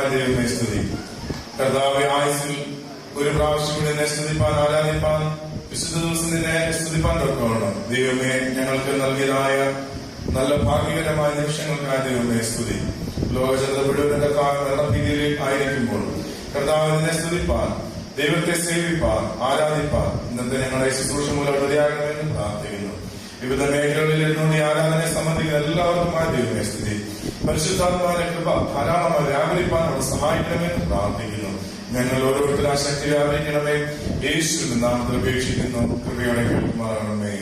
പരിശുദ്ധനായ ദൈവമേ സ്തുതി. കർത്താവേ, ആയുസ്സിൽ ഒരു പ്രാവശ്യം കൂടി എന്നെ സ്തുതിപ്പാൻ, ആരാധിപ്പാൻ, വിശുദ്ധ ദിവസം നിന്നെ സ്തുതിപ്പാൻ തൊക്കണം. ദൈവമേ, ഞങ്ങൾക്ക് നൽകിയതായ നല്ല ഭാഗ്യകരമായ നിമിഷങ്ങൾക്കായ ദൈവമേ സ്തുതി. ലോകജനത മുഴുവൻ കർത്താവ് ഭീതിയിൽ ആയിരിക്കുമ്പോൾ കർത്താവ് നിന്നെ സ്തുതിപ്പാൻ, ദൈവത്തെ സേവിപ്പാൻ, ആരാധിപ്പാൻ ഇന്നത്തെ ഞങ്ങളുടെ ശുശ്രൂഷ മൂലം പ്രതിയാകണമെന്ന് പ്രാർത്ഥിക്കുന്നു. വിവിധ മേഖലകളിൽ ഇരുന്നുകൊണ്ട് ഈ ആരാധനയെ സംബന്ധിക്കുന്ന എല്ലാവർക്കുമായ ദൈവമേ സ്തുതി. പരിശുദ്ധാത്മാവിന്റെ കൃപ ധാരാളമായി വ്യാപരിപ്പാൻ അവർ സഹായിക്കണമെന്ന് പ്രാർത്ഥിക്കുന്നു. ഞങ്ങൾ ഓരോരുത്തരും ആ ശക്തി വ്യാപരിക്കണമേ. യേശുവിന്റെ നാമത്തിൽ അപേക്ഷിക്കുന്നു. കൃപയോടെ കേൾക്കുമാറാകണമേ.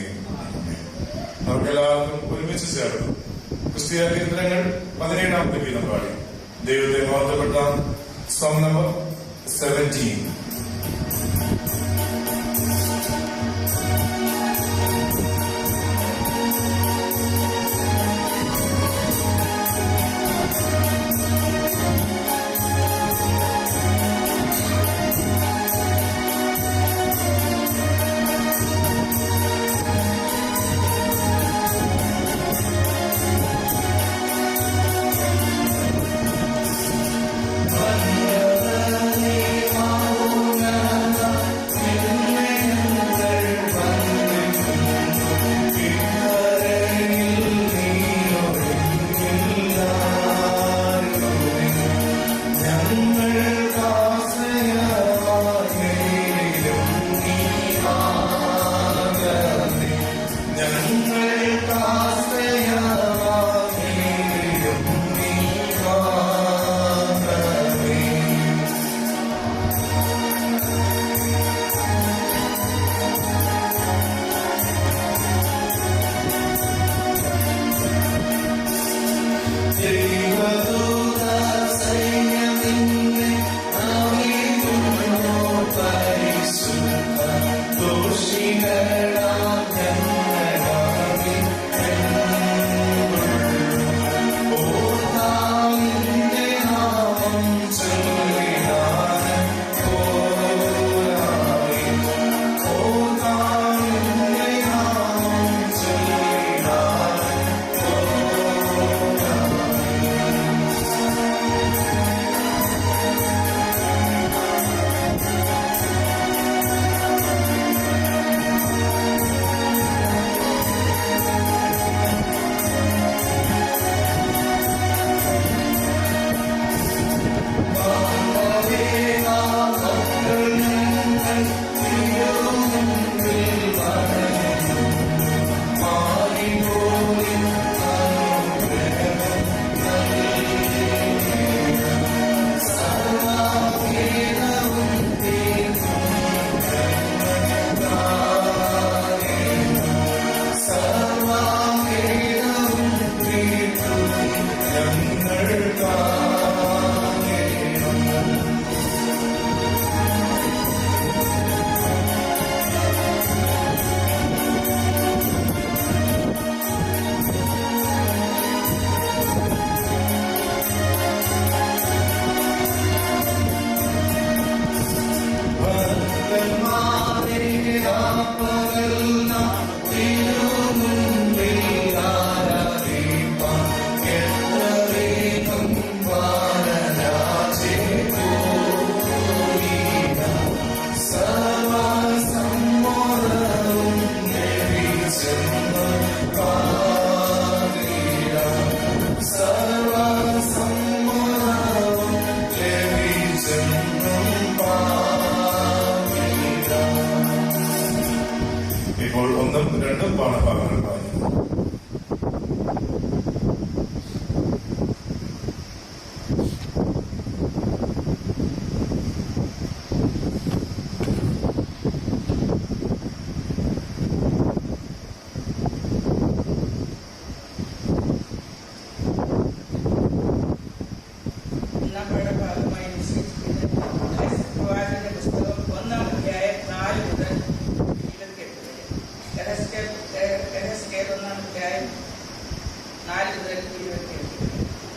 നമുക്കെല്ലാവർക്കും ഒരുമിച്ച് ചേർന്നു ക്രിസ്തീയ കീർത്തനങ്ങൾ 17ാമത്തെ ഗീതം പാടി ദൈവത്തെ മഹത്വപ്പെടുത്താം. Song number 17.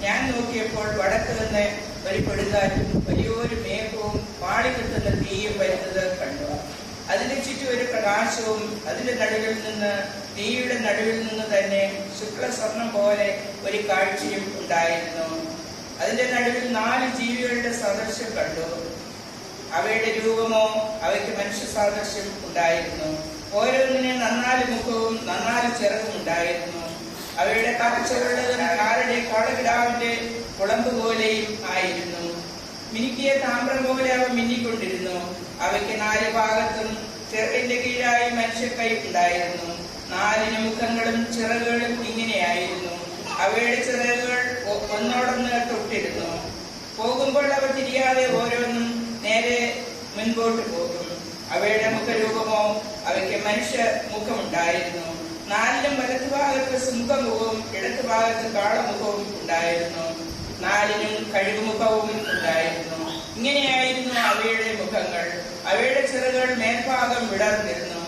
ഞാൻ നോക്കിയപ്പോൾ വടക്ക് നിന്ന് ഒരു കൊടുങ്കാറ്റും വലിയൊരു മേഘവും പാടിക്കിട്ടുന്ന തീയും വരുന്നത് കണ്ടു. അതിന്റെ ചുറ്റും ഒരു പ്രകാശവും അതിന്റെ നടുവിൽ നിന്ന് തീയുടെ നടുവിൽ നിന്ന് തന്നെ ശുക്ലസ്വർണം പോലെ ഒരു കാഴ്ചയും ഉണ്ടായിരുന്നു. അതിന്റെ നടുവിൽ 4 ജീവികളുടെ സദൃശ്യം കണ്ടു. അവയുടെ രൂപമോ അവയ്ക്ക് മനുഷ്യ സാദൃശ്യം ഉണ്ടായിരുന്നു. ഓരോന്നിന് 14 മുഖവും 14 ചിറകും ഉണ്ടായിരുന്നു. അവയുടെ കാഴ്ചകളുള്ളതും ആരുടെ കാളകിടാവിന്റെ കുളമ്പ് പോലെയും ആയിരുന്നു. മിനുക്കിയ താമ്രം പോലെ അവ മിന്നിക്കൊണ്ടിരുന്നു. അവയ്ക്ക് 4 ഭാഗത്തും ചിറകിന്റെ കീഴായി മനുഷ്യക്കൈ ഉണ്ടായിരുന്നു. 4 മുഖങ്ങളും ചിറകുകളും ഇങ്ങനെയായിരുന്നു. അവയുടെ ചിറകുകൾ ഒന്നോടൊന്ന് തൊട്ടിരുന്നു. പോകുമ്പോൾ അവ തിരിയാതെ ഓരോന്നും നേരെ മുൻപോട്ട് പോകും. അവയുടെ മുഖരൂപമോ അവയ്ക്ക് മനുഷ്യ മുഖമുണ്ടായിരുന്നു. 4 വലത്തുഭാഗത്ത് സിംഹമുഖവും ഇടത്തുഭാഗത്ത് കാളമുഖവും ഉണ്ടായിരുന്നു. 4 കഴുകുമുഖവും ഉണ്ടായിരുന്നു. ഇങ്ങനെയായിരുന്നു അവയുടെ മുഖങ്ങൾ. അവയുടെ ചിറകുകൾ മേൽഭാഗം വിടർന്നിരുന്നു.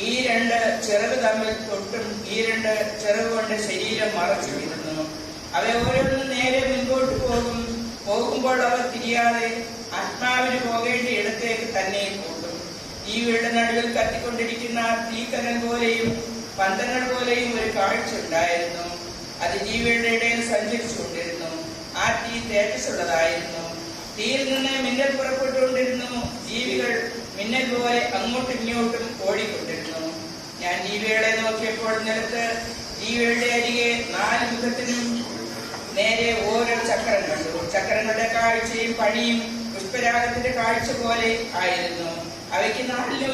ഈ 2 ചിറക് തമ്മിൽ തൊട്ടും ഈ 2 ചിറക് കൊണ്ട് ശരീരം മറച്ചിരുന്നു. അവ ഓരോന്നും നേരെ മുൻപോട്ട് പോകുമ്പോൾ അവ തിരിയാതെ ആത്മാവിന് പോകേണ്ട ഇടത്തേക്ക് തന്നെ പോകും. ജീവിയുടെ നടുവിൽ കത്തിക്കൊണ്ടിരിക്കുന്ന തീക്കനൽ പോലെയും പന്തങ്ങൾ പോലെയും ഒരു കാഴ്ച ഉണ്ടായിരുന്നു. അത് ജീവിയുടെ ഇടയിൽ സഞ്ചരിച്ചുകൊണ്ടിരുന്നു. ആ തീ തേജസ്സുള്ളതായിരുന്നു. തീയിൽ നിന്ന് മിന്നൽ പുറപ്പെട്ടുകൊണ്ടിരുന്നു. ജീവികൾ മിന്നൽ പോലെ അങ്ങോട്ടും ഇങ്ങോട്ടും ഓടിക്കൊണ്ടിരുന്നു. ഞാൻ ജീവികളെ നോക്കിയപ്പോൾ നിലത്ത് ജീവികളുടെ അരികെ 4 മുഖത്തിനും നേരെ ഓരോ ചക്രം കണ്ടു. ചക്രങ്ങളുടെ കാഴ്ചയും പണിയും പുഷ്പരാഗത്തിന്റെ കാഴ്ച പോലെ ആയിരുന്നു. അവയ്ക്ക് 4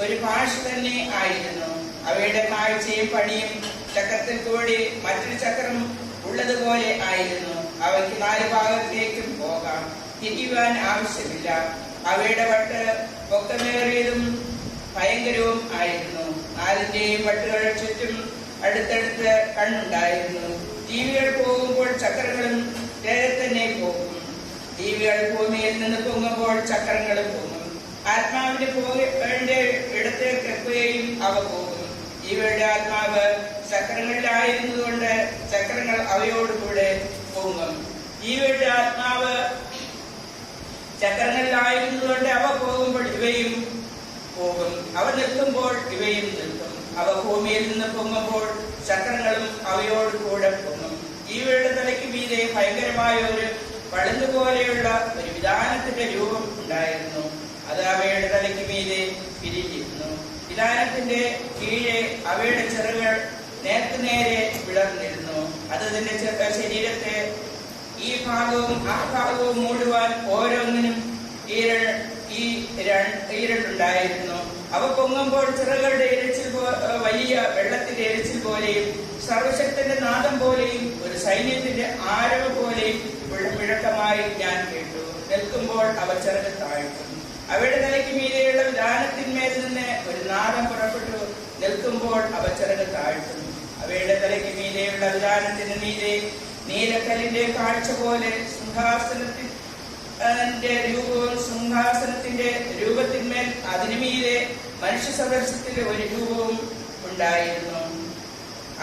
ഒരു ഭാഷ തന്നെ ആയിരുന്നു. അവയുടെ കാഴ്ചയും പണിയും ചക്രത്തിൽ കൂടി മറ്റൊരു ചക്രം ഉള്ളതുപോലെ ആയിരുന്നു. അവയ്ക്ക് 4 ഭാഗത്തേക്കും പോകാം. തിരിയുവാൻ ആവശ്യമില്ല. അവയുടെ വട്ട് പൊക്കമേറിയതും ഭയങ്കരവും ആയിരുന്നു. 4ന്റെയും വട്ടുകൾ ചുറ്റും അടുത്തടുത്ത് കണ്ണുണ്ടായിരുന്നു. ജീവികൾ പോകുമ്പോൾ ചക്രങ്ങളും തന്നെ പോകും. ജീവികൾ ഭൂമിയിൽ നിന്ന് പൊങ്ങുമ്പോൾ ചക്രങ്ങളും പോകും. ആത്മാവിന് പോകേണ്ട ഇടത്തേക്കൊക്കെയും അവ പോകും. ജീവിയുടെ ആത്മാവ് ചക്രങ്ങളിലായിരുന്നതുകൊണ്ട് ചക്രങ്ങൾ അവയോടുകൂടെ പൊങ്ങും. ജീവിയുടെ ആത്മാവ് ചക്രങ്ങളിലായിരുന്നതുകൊണ്ട് അവ പോകുമ്പോൾ ഇവയും പോകും. അവ നിൽക്കുമ്പോൾ ഇവയും നിൽക്കും. അവ ഭൂമിയിൽ നിന്ന് പൊങ്ങുമ്പോൾ ചക്രങ്ങളും അവയോട് കൂടെ പൊങ്ങും. ജീവിയുടെ തലയ്ക്ക് മീതെ ഭയങ്കരമായ ഒരു പളുങ്ക് പോലെയുള്ള ഒരു വിധാനത്തിന്റെ രൂപം ഉണ്ടായിരുന്നു. അത് അവയുടെ തലയ്ക്ക് മീതെ പിരിഞ്ഞിരുന്നു. വിധാനത്തിന്റെ കീഴെ അവയുടെ ചിറകുകൾ നേർക്കുനേരെ വിടർന്നിരുന്നു. അത് അതിന്റെ ശരീരത്തെ ഈ ഭാഗവും ആ ഭാഗവും മൂടുവാൻ ഓരോന്നിനും ഈരണ്ടുണ്ടായിരുന്നു. അവ പൊങ്ങുമ്പോൾ ചിറകളുടെ ഇരച്ചിൽ വലിയ വെള്ളത്തിന്റെ ഇരച്ചിൽ പോലെയും സർവശക്തന്റെ നാദം പോലെയും ഒരു സൈന്യത്തിന്റെ ആരവ പോലെയും മുഴക്കമായി ഞാൻ കേട്ടു. നിൽക്കുമ്പോൾ അവ ചിറക് താഴ്ത്തും. അവയുടെ തലയ്ക്ക് മീതെയുള്ള വിധാനത്തിന്മേൽ നിന്ന് ഒരു നാദം പുറപ്പെട്ടു. നിൽക്കുമ്പോൾ അവ ചിറക് താഴ്ത്തും. അവയുടെ തലയ്ക്ക് മീതെയുള്ള വിധാനത്തിന് മീതെ നീലക്കല്ലിന്റെ കാഴ്ച പോലെ സിംഹാസനത്തിന്റെ രൂപവും സിംഹാസനത്തിന്റെ രൂപത്തിന്മേൽ അതിനു മീതെ മനുഷ്യ സദൃശത്തിന്റെ ഒരു രൂപവും ഉണ്ടായിരുന്നു.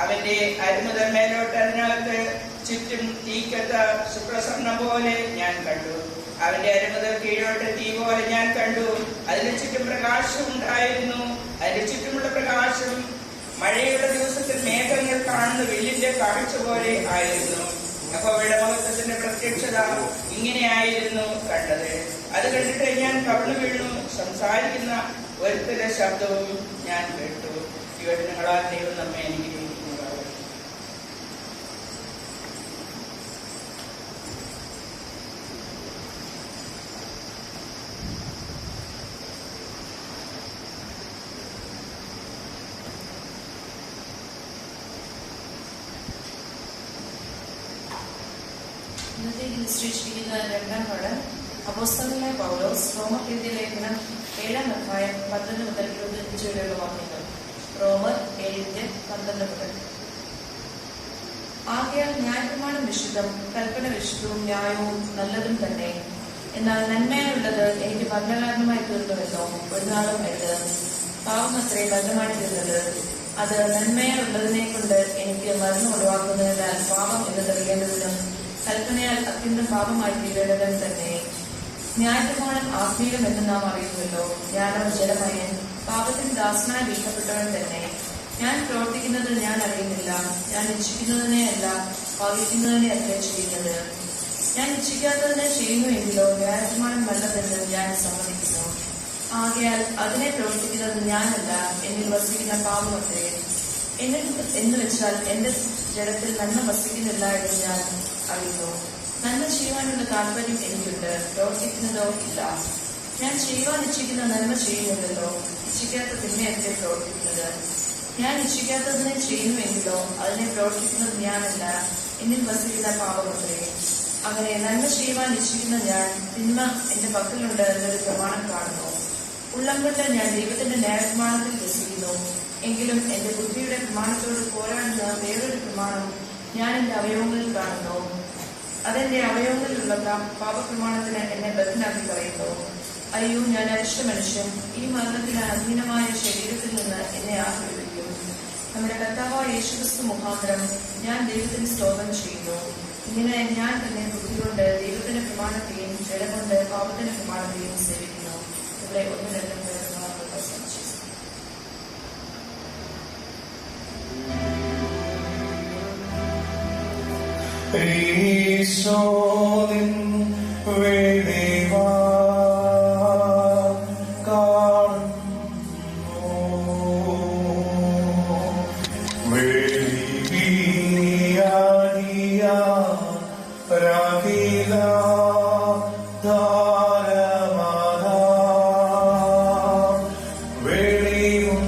അവന്റെ അരുമുതൽ മേലോട്ട് അതിനകത്ത് ചുറ്റും തീക്കത്ത ശുക്ലസ്വർണം പോലെ ഞാൻ കണ്ടു. അവന്റെ അരുമുതൽ കീഴോട്ട് തീ പോലെ ഞാൻ കണ്ടു. അതിന് ചുറ്റും പ്രകാശം ഉണ്ടായിരുന്നു. അതിന്റെ ചുറ്റുമുള്ള പ്രകാശം മഴയുള്ള ദിവസത്തിൽ മേഘങ്ങൾ കാണുന്ന വെള്ളിന്റെ കാഴ്ച പോലെ ആയിരുന്നു. യഹോവയുടെ മഹത്വത്തിന്റെ പ്രത്യക്ഷത ഇങ്ങനെയായിരുന്നു കണ്ടത്. അത് കണ്ടിട്ട് ഞാൻ കവിളു വീണു. സംസാരിക്കുന്ന ഒരുത്തരുടെ ശബ്ദവും ഞാൻ കേട്ടു. ഈ വചനങ്ങളാൽ ദൈവം നമ്മെ അനുഗ്രഹിക്കുന്നതാണ്. ഇന്നത്തെ നിശ്ചയിച്ചിരിക്കുന്ന 2-ാം പാഠം അപ്പോസ്തലനായ പൗലോസ് റോമർക്കെഴുതിയ ലേഖനം 7-ാം അധ്യായം 11 മുതൽ 25 വരെയുള്ള വാക്യങ്ങൾ. റോമർ 7:12 മുതൽ. ആകയാൽ ന്യായപ്രമാണം വിശുദ്ധം, കൽപ്പന വിശുദ്ധവും ന്യായവും നല്ലതും തന്നെ. എന്നാൽ നന്മയായുള്ളത് എനിക്ക് ഭരണകാരണമായി തീർന്നുവെന്നോ ഒരു നാളും അരുത്. പാവമത്രേ ഭദ്രമായി തീർന്നത്. അത് നന്മയായുള്ളതിനെ കൊണ്ട് എനിക്ക് മരണം ഒഴിവാക്കുന്നതിനാൽ പാപം എന്ന് തെളിയേണ്ടതിനും കൽപ്പനയാൽ അത്യന്തം പാപമായി തീരേണ്ടതും തന്നെ. ന്യായപ്രമാണം ആത്മീയമെന്ന് നാം അറിയുമല്ലോ. ഞാനോ ജഡമയൻ, പാപത്തിന് ദാസനായി വീഴ്ത്തപ്പെട്ടവൻ തന്നെ. ഞാൻ പ്രവർത്തിക്കുന്നത് ഞാൻ അറിയുന്നില്ല. ഞാൻ ഇച്ഛിക്കുന്നതിനെ അല്ല, ഭാവിക്കുന്നതിനെ അത്രേ ചെയ്യുന്നത്. ഞാൻ ഇച്ഛിക്കാത്തതിനെ ചെയ്യുന്നുവെങ്കിലോ ന്യായപ്രമാണം നല്ലതെന്ന് ഞാൻ സമ്മതിക്കുന്നു. ആകയാൽ അതിനെ പ്രവർത്തിക്കുന്നത് ഞാനല്ല, എന്നിൽ വസിക്കുന്ന പാപമത്രേ. എന്ന് വെച്ചാൽ എന്റെ ജഡത്തിൽ നന്മ വസിക്കുന്നില്ല എന്ന് ഞാൻ അറിയുന്നു. നന്മ ചെയ്യുവാനുള്ള താല്പര്യം എനിക്കുണ്ട്, പ്രവർത്തിക്കുന്നതോ ഇല്ല. ഞാൻ ചെയ്യുവാൻ ഇച്ഛിക്കുന്ന നന്മ ചെയ്യുന്നില്ലല്ലോ, ഇച്ഛിക്കാത്ത തിന്മയത്രേ പ്രവർത്തിക്കുന്നത്. ഞാൻ ഇച്ഛിക്കാത്തതിനെ ചെയ്യുന്നുവെങ്കിലോ അതിനെ പ്രവർത്തിക്കുന്നത് ഞാനല്ല, എന്നിൽ വസിക്കുന്ന പാപമത്രേ. അങ്ങനെ നന്മ ചെയ്യുവാൻ ഇച്ഛിക്കുന്ന ഞാൻ തിന്മ എന്റെ പക്കലുണ്ട് എന്നൊരു പ്രമാണം കാണുന്നു. ഉള്ളം കൊണ്ട് ഞാൻ ദൈവത്തിന്റെ ന്യായപ്രമാണത്തിൽ വസിക്കുന്നു. എങ്കിലും എന്റെ ബുദ്ധിയുടെ പ്രമാണത്തോട് പോരാടുന്ന വേറൊരു പ്രമാണം ഞാൻ എന്റെ അവയവങ്ങളിൽ കാണുന്നു. അതെന്റെ അവയവങ്ങളിലുള്ള പാപപ്രമാണത്തിന് എന്നെ ബദ്ധനാക്കി പറയുന്നു. അയ്യോ, ഞാൻ അരിഷ്ട മനുഷ്യൻ! ഈ മരണത്തിന് അധീനമായ ശരീരത്തിൽ നിന്ന് എന്നെ ആഹ്ലാദിക്കും. നമ്മുടെ കർത്താവായ യേശുക്രിസ്തു മുഖാന്തരം ഞാൻ ദൈവത്തിന് സ്തോത്രം ചെയ്യുന്നു. ഇങ്ങനെ ഞാൻ തന്നെ ബുദ്ധി കൊണ്ട് ദൈവത്തിന്റെ പ്രമാണത്തെയും ജഡം കൊണ്ട് പാപത്തിന്റെ പ്രമാണത്തെയും സേവിക്കുന്നു. ഇവിടെ 1-2 ഈശോനിൻ വെളിവാ കാണുന്നു, വെളിവിയാടിയ രവില ധാരമാതാ വെളിവും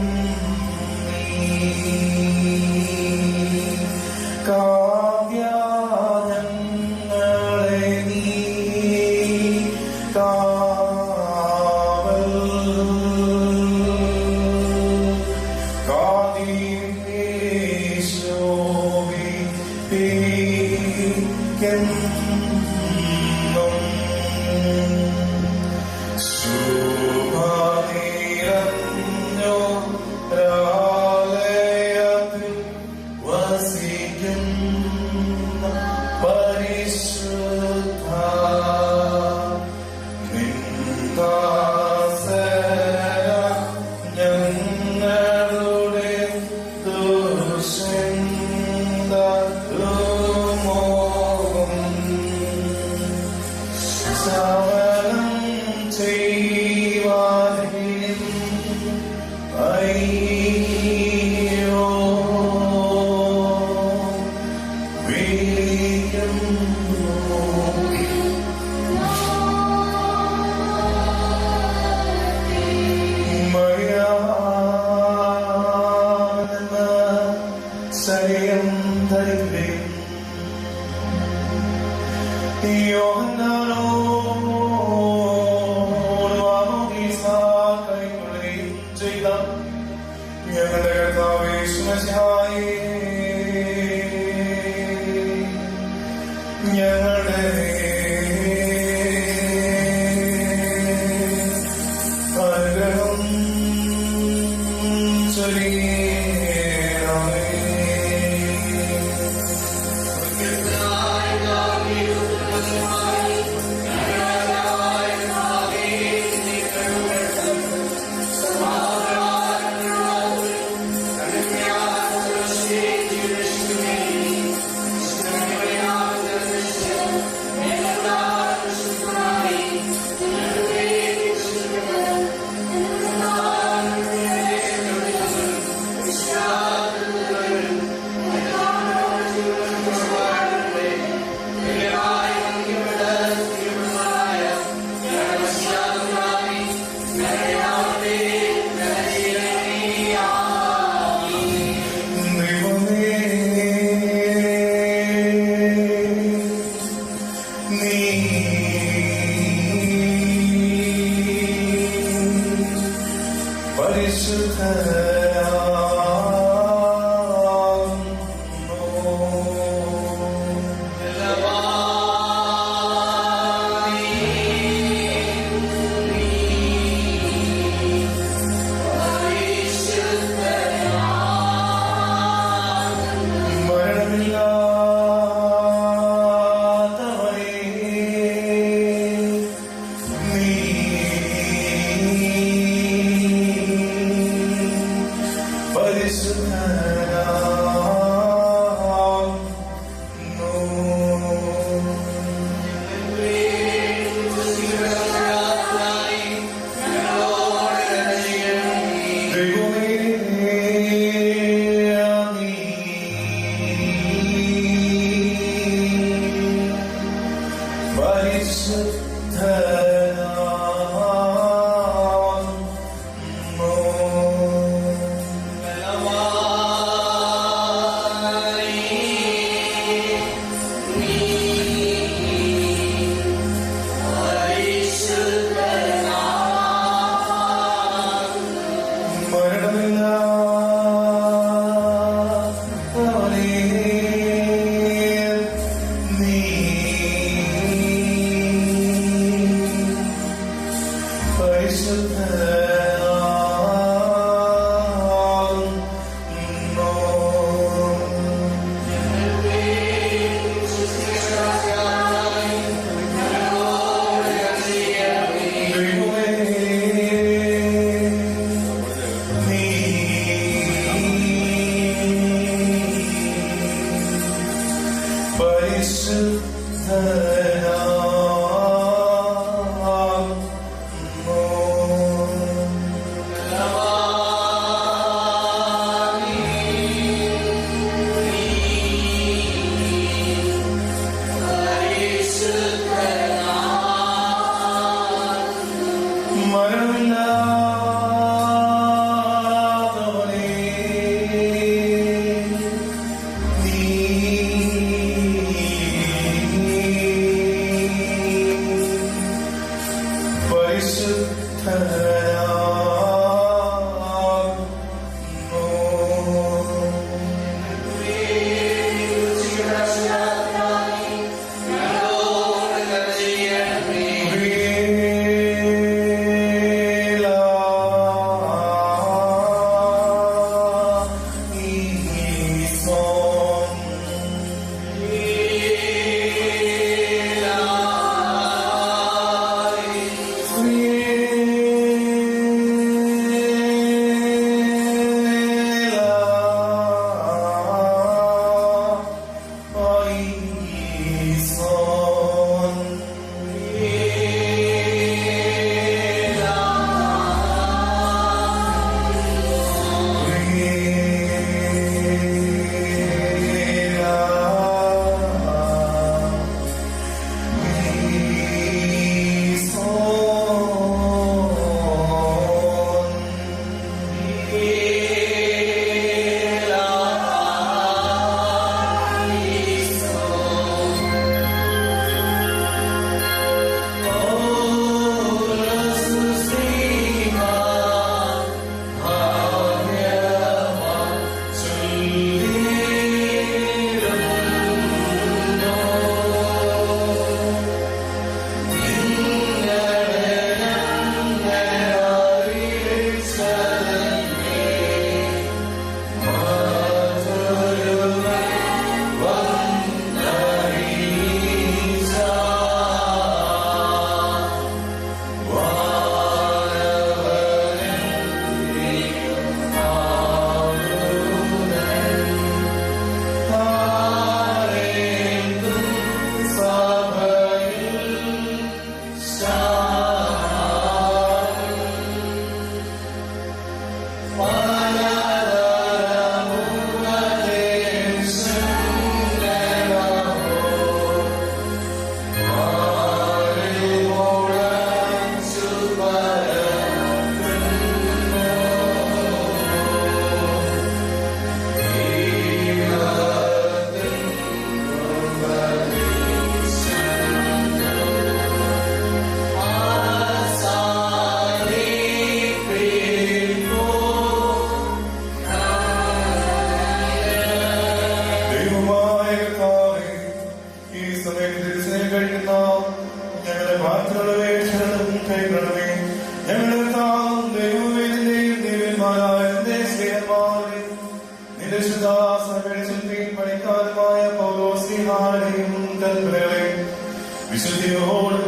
വിശുദ്ധിയോട്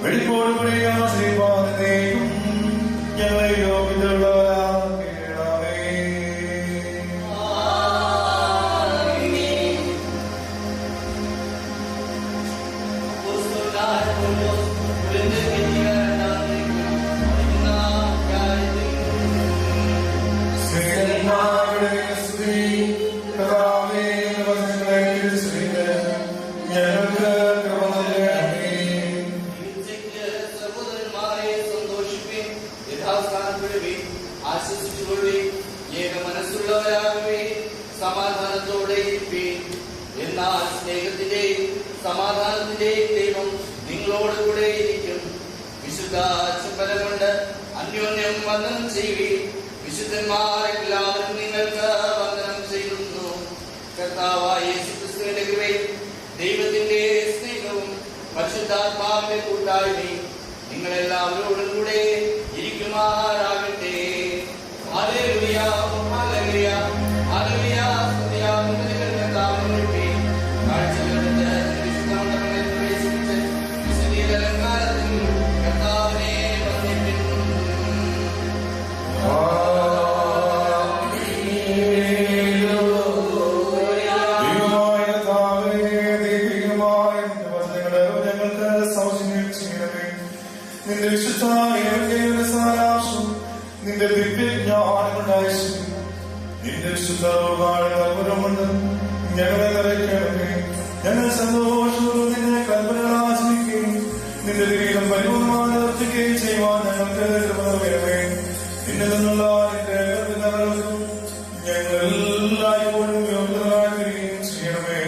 വെളിപ്പോടുകൂടി ആശീർവാദത്തെയും ഞങ്ങളെ യോഗ്യതയുള്ളവരാക്കണമേ. ഞങ്ങൾക്ക് ചുമതല കൊണ്ട് അന്യോന്യം വന്ദനം ചെയ്യുകയും വിശുദ്ധന്മാരെല്ലാവരും നിങ്ങൾക്ക് വന്ദനം ചെയ്യുന്നു. കർത്താവായ യേശുക്രിസ്തുവിന്റെ കൃപയും ദൈവത്തിന്റെ സ്നേഹവും പരിശുദ്ധാത്മാവിന്റെ കൂട്ടായ്മയും നിങ്ങളെല്ലാവരോടും കൂടെ ഇരിക്കുമാറാകട്ടെ. Hallelujah, hallelujah, hallelujah. സ്തുതിയാകുന്നു കർത്താവിനെ. കാഴ്ചകളെടുത്ത് വിശുദ്ധമണ്ഡപങ്ങളിൽ പ്രവേശിച്ച് വിശുദ്ധീയ അലങ്കാരത്തിൽ കർത്താവിനെ വന്ദിക്കുന്നു. നിന്റെ വിശുദ്ധായ സാരാംശം നിന്റെ ദിവ്യജ്ഞാനമുണ്ടായി നിന്റെ വിശുദ്ധ കൽപ്പനമുണ്ട് ഞങ്ങളെ നിറയ്ക്കണമേ. ഞങ്ങൾ സന്തോഷവും നിന്നെ കൽപ്പനകൾ ആചരിക്കുകയും നിന്റെ ജീവിതം പരിപൂർണമായി നിർത്തിക്കുകയും ചെയ്യുവാൻ ഞങ്ങൾക്ക് കൃപണമേ. നിന്നിൽ നിന്നുള്ള നിന്റെ കൽപ്പനകൾക്കും ഞങ്ങൾ എല്ലായ്പ്പോഴും യോഗ്യരാകുകയും ചെയ്യണമേ.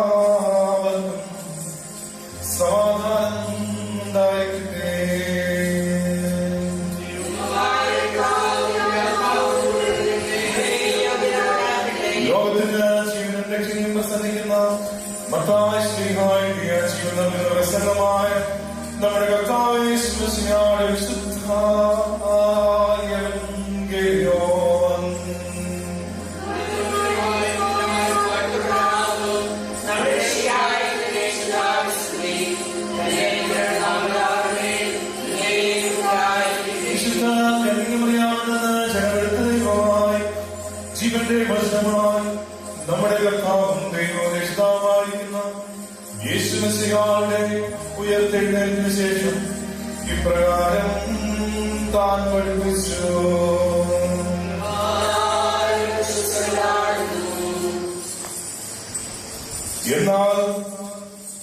നിങ്ങൾക്കെല്ലാവർക്കും സമാധാനം ഉണ്ടായിരിക്കട്ടെ. ലോകത്തിന് ജീവനും രക്ഷയും പ്രസംഗിക്കുന്ന മത്തായി ശ്ലീഹായുടെ ജീവൻ നൽകുന്ന പ്രസംഗമായ നമ്മുടെ കർത്താവ് യേശുമിശിഹായുടെ വിശുദ്ധ evangelion. ജീവന്റെ വചനമായി നമ്മുടെ കർത്താവും ദൈവരക്ഷിതാവായിരിക്കുന്ന യേശുമിശിഹായുടെ ഉയർത്തെഴുന്നേൽപ്പിന് ശേഷം ഇപ്രകാരം താൻ പഠിപ്പിച്ചു. എന്നാൽ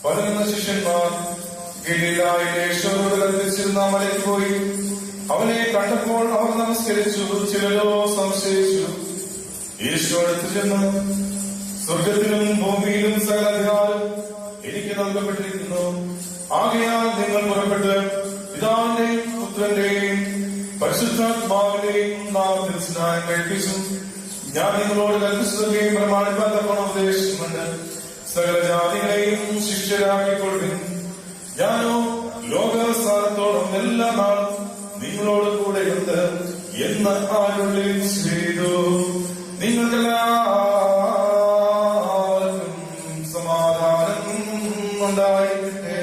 11 ശിഷ്യന്മാർ ഗലീലായിലെ ശോധനത്തിരുന്ന മലയ്ക്ക് പോയി. അവനെ കണ്ടപ്പോൾ അവർ നമസ്കരിച്ചു. ചിലരോ സംശയിച്ചു. യേശു അടുത്ത് ചെന്ന്, സ്വർഗത്തിലും ഭൂമിയിലും സകല അധികാരം എനിക്ക് നൽകപ്പെട്ടിരിക്കുന്നു. ആകയാൽ നിങ്ങൾ പുറപ്പെട്ട് പിതാവിന്റെയും പുത്രന്റെയും പരിശുദ്ധാത്മാവിന്റെയും നാമത്തിൽ സ്നാനം കഴിപ്പിച്ചു. ഞാൻ നിങ്ങളോട് കൽപ്പിച്ചതൊക്കെയും പ്രമാണിപ്പാൻ തക്കവണ്ണം ഉപദേശിക്കുന്നുണ്ട്. സകല ജാതികളെയും ശിഷ്യരാക്കിക്കൊള്ളുവിൻ. ഞാനോ ലോകാവസാനത്തോളം എല്ലാ നാളും നിങ്ങളോട് കൂടെയുണ്ട് എന്ന് അരുളി ചെയ്തു. നിങ്ങൾക്കെല്ലാവർക്കും സമാധാനം ഉണ്ടായിരിക്കട്ടെ.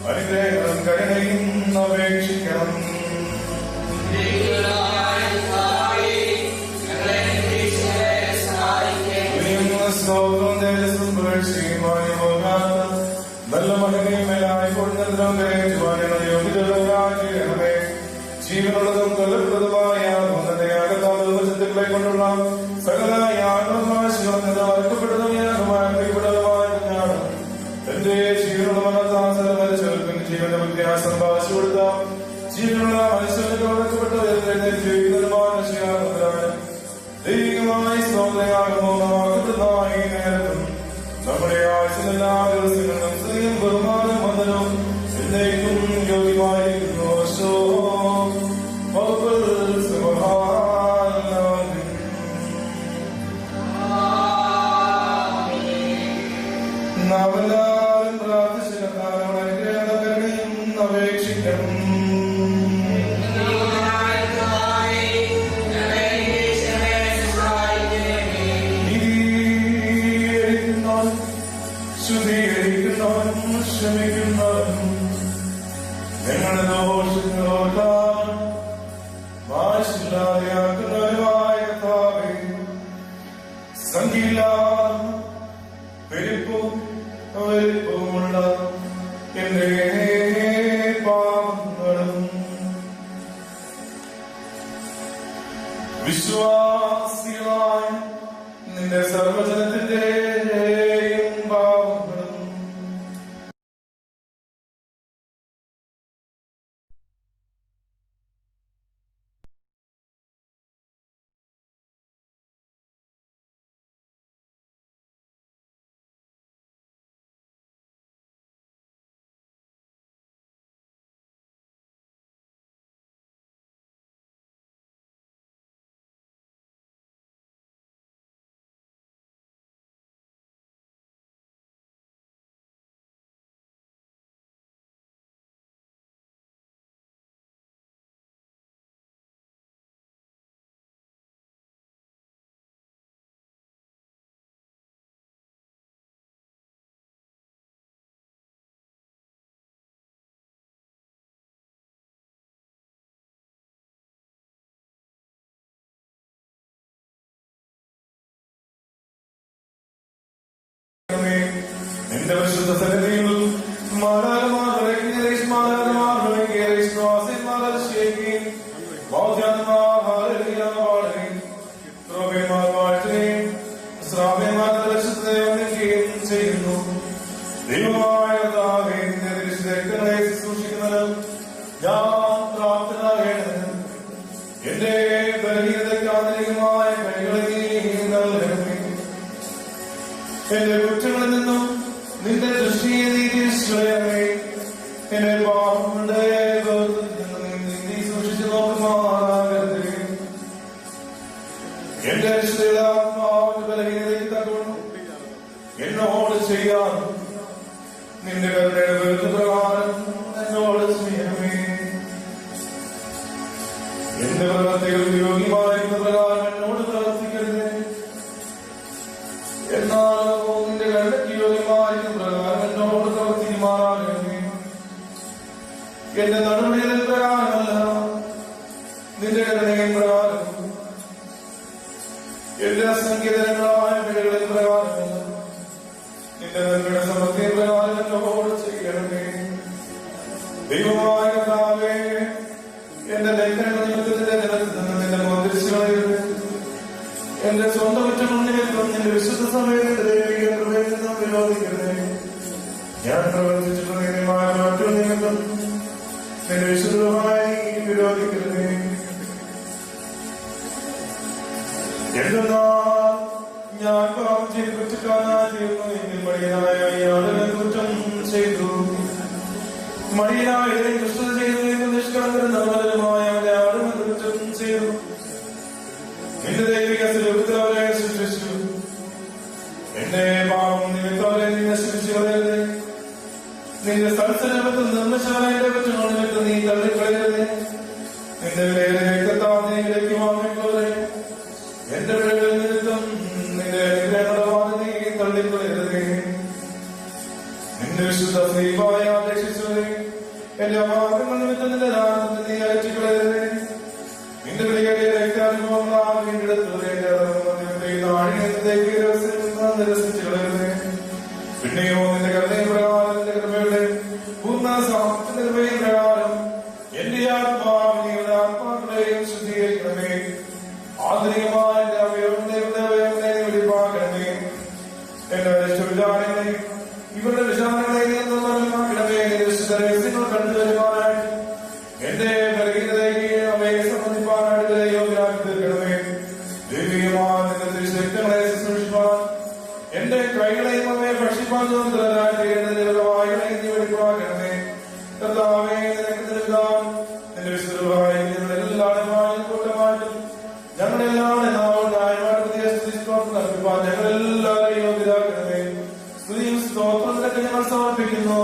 അനുഗ്രഹം കരുണയും അപേക്ഷിക്കണം. നല്ല മകനെയുമേലായി ജീവനുള്ളതും കൊല്ലപ്പെട്ടതുമായ ജന്തുക്കളെ കൊണ്ടുള്ള സകല യാഗപ്പെട്ടതും എന്റെ ജീവനുള്ള മനസ്സാസനവരച്ചവർക്കും ജീവന്റെ വ്യത്യാസം ഭാവിച്ചു കൊടുത്ത ജീവനുള്ള മനുഷ്യർക്ക് ദൈവികമായി സ്തോത്രയാകുമോ നേരത്തും നമ്മുടെ ആവശ്യമെല്ലാ ദിവസങ്ങളിലും സ്ത്രീയും ബഹുമാനവും വന്ദനവും എന്നേക്കും യോഗ്യമായിരിക്കുന്നു. നാം എല്ലാവരും പ്രാർത്ഥിച്ചു അപേക്ഷിക്കണം. ശുദ്ധീകരിക്കുന്നവനും ക്ഷമിക്കുന്നവനും ഞങ്ങളുടെ ദോഷങ്ങളോടാണ് വാശില്ലാതെയാക്കുന്നവനുമായ കർത്താവേ, സംഖ്യയില്ലാതെ വലിപ്പമുള്ള എന്റെ പാപങ്ങളും വിശ്വാസികളായ നിന്റെ സർവജനത്തിന്റെയും പാപങ്ങളും നിന്റെ വിശുദ്ധ സന്നിധിയിൽ ചെയ്യുന്നു. ദൈവമായ സൂക്ഷിക്കുന്നത് ഞാൻ പ്രാപ്തനാകേണ്ടത് എന്റെ ബലഹീനതയ്ക്ക് ആന്തരികമായ കൈകളെ നൽകണമേ. എന്റെ കുറ്റങ്ങളിൽ നിന്നും നിന്റെ ദൃഷ്ടിയെ നീതിശ്രയമേ. എന്റെ പാപങ്ങളുടെ നീ സൂക്ഷിച്ചു നോക്കുമാറാകരുതേ. എന്റെ ആത്മാവിന്റെ ബലഹീനതയ്ക്ക് തകർന്നു എന്നോട് ചെയ്യാൻ നിന്റെ കരുണയുടെ വെറുത്ത പ്രകാരം എന്നോട് സ്നേഹമേ. എന്റെ പ്രവർത്തികൾ യോഗ്യമായിരുന്ന പ്രകാരം എന്നോട് പ്രവർത്തിക്കരുതേ. എന്നാലോ നിന്റെ കരുണയ്ക്ക് യോഗ്യമായിരുന്ന പ്രകാരം എന്നോട് പ്രവർത്തിക്കുമാറാകണമേ. എന്റെ നടപടികളിൽ പ്രകാരമല്ല, നിന്റെ കരുണയും പ്രകാരം. എന്റെ അസംഖ്യതരങ്ങളായ പിഴകളിൽ പ്രകാരമല്ല, നിന്റെ നന്മയുടെ സമൃദ്ധി പ്രകാരം എന്നോട് ചെയ്യണമേ. ദൈവമായ കർത്താവേ, എന്റെ ലംഘനങ്ങൾ നിമിത്തത്തിന്റെ ജനത്തിൽ നിന്ന് നിന്റെ മോചിച്ചു കളയരുത്. എന്റെ സ്വന്തം കുറ്റങ്ങൾ നിമിത്തം നിന്റെ വിശുദ്ധ സമയത്തിന്റെ ദൈവിക കൃപയിൽ നിന്നും വിരോധിക്കരുതേ. ഞാൻ പ്രവർത്തിച്ചിട്ടുള്ള മറ്റൊരു നിമിത്തം നിന്റെ വിശുദ്ധമായി വിരോധിക്കരുതേ. എന്തെന്നാൽ ഞാൻ പാപം ചെയ്ത് കുറ്റക്കാരനായിരുന്നു എങ്കിൽ മടിയനായ ഇയാളുടെ കുറ്റം ചെയ്തു. മടിയനായ ദുഷ്ടത ചെയ്തു എങ്കിൽ നിഷ്കളങ്കരും നിർമ്മലരുമായ ആളുടെ കുറ്റം ചെയ്തു. നിന്റെ ദൈവിക സ്വരൂപത്തിൽ അവരെ സൃഷ്ടിച്ചു. എന്റെ പാപം നിമിത്തം അവരെ നീ നശിപ്പിച്ചു കളയരുതേ. നിന്റെ സൽസനത്തിൽ നിർമ്മിച്ചവരെ എന്റെ കുറ്റങ്ങൾ നിമിത്തം നീ തള്ളിക്കളയരുതേ. നിന്റെ വിലയേറെ രക്തത്താൽ നീ വിലയ്ക്ക് വാങ്ങിക്കളെ. എന്റെ പിഴകൾ നിമിത്തം നിന്റെ അനുഗ്രഹങ്ങളെ നീ തള്ളിക്കളയരുതേ. നിന്റെ വിശുദ്ധ സ്നേഹമായ അപേക്ഷിച്ചവരെ എന്റെ മാർഗങ്ങൾ നിമിത്തം നിന്റെ നാമത്തിൽ നീ അയച്ചുകളയരുതേ. നിന്റെ വിളിയുടെ രക്താനുഭവങ്ങളാൽ വീണ്ടെടുത്തവരെ നിരസിച്ചു കളയരുതേ. പിന്നെയോ നിന്റെ കരുണയും പ്രകാരം നിന്റെ കൃപയുടെ പൂർണ്ണ സാമർത്ഥ്യ കൃപയും പ്രകാരം എന്റെ ആത്മാവിനെയും ആത്മാക്കളെയും ശുദ്ധീകരിക്കണമേ. ആന്തരികമായ അവയവങ്ങളെ വെളിപ്പാക്കണമേ. എന്റെ വിചാരങ്ങളെ ഇവരുടെ വിചാരങ്ങളെ നിർമ്മലമാക്കണമേ. രഹസ്യങ്ങൾ കണ്ടുവരുവാനായിട്ട് എന്റെ ബലഹീനതയെ അവയെ സംബന്ധിപ്പാനായിട്ട് യോഗ്യരാക്കി തീർക്കണമേ. ദൈവികമായ നിന്റെ ശക്തങ്ങളെ ശുശ്രൂഷിപ്പാൻ എന്റെ കൈകളെയും അവയെ സമർപ്പിക്കുന്നു.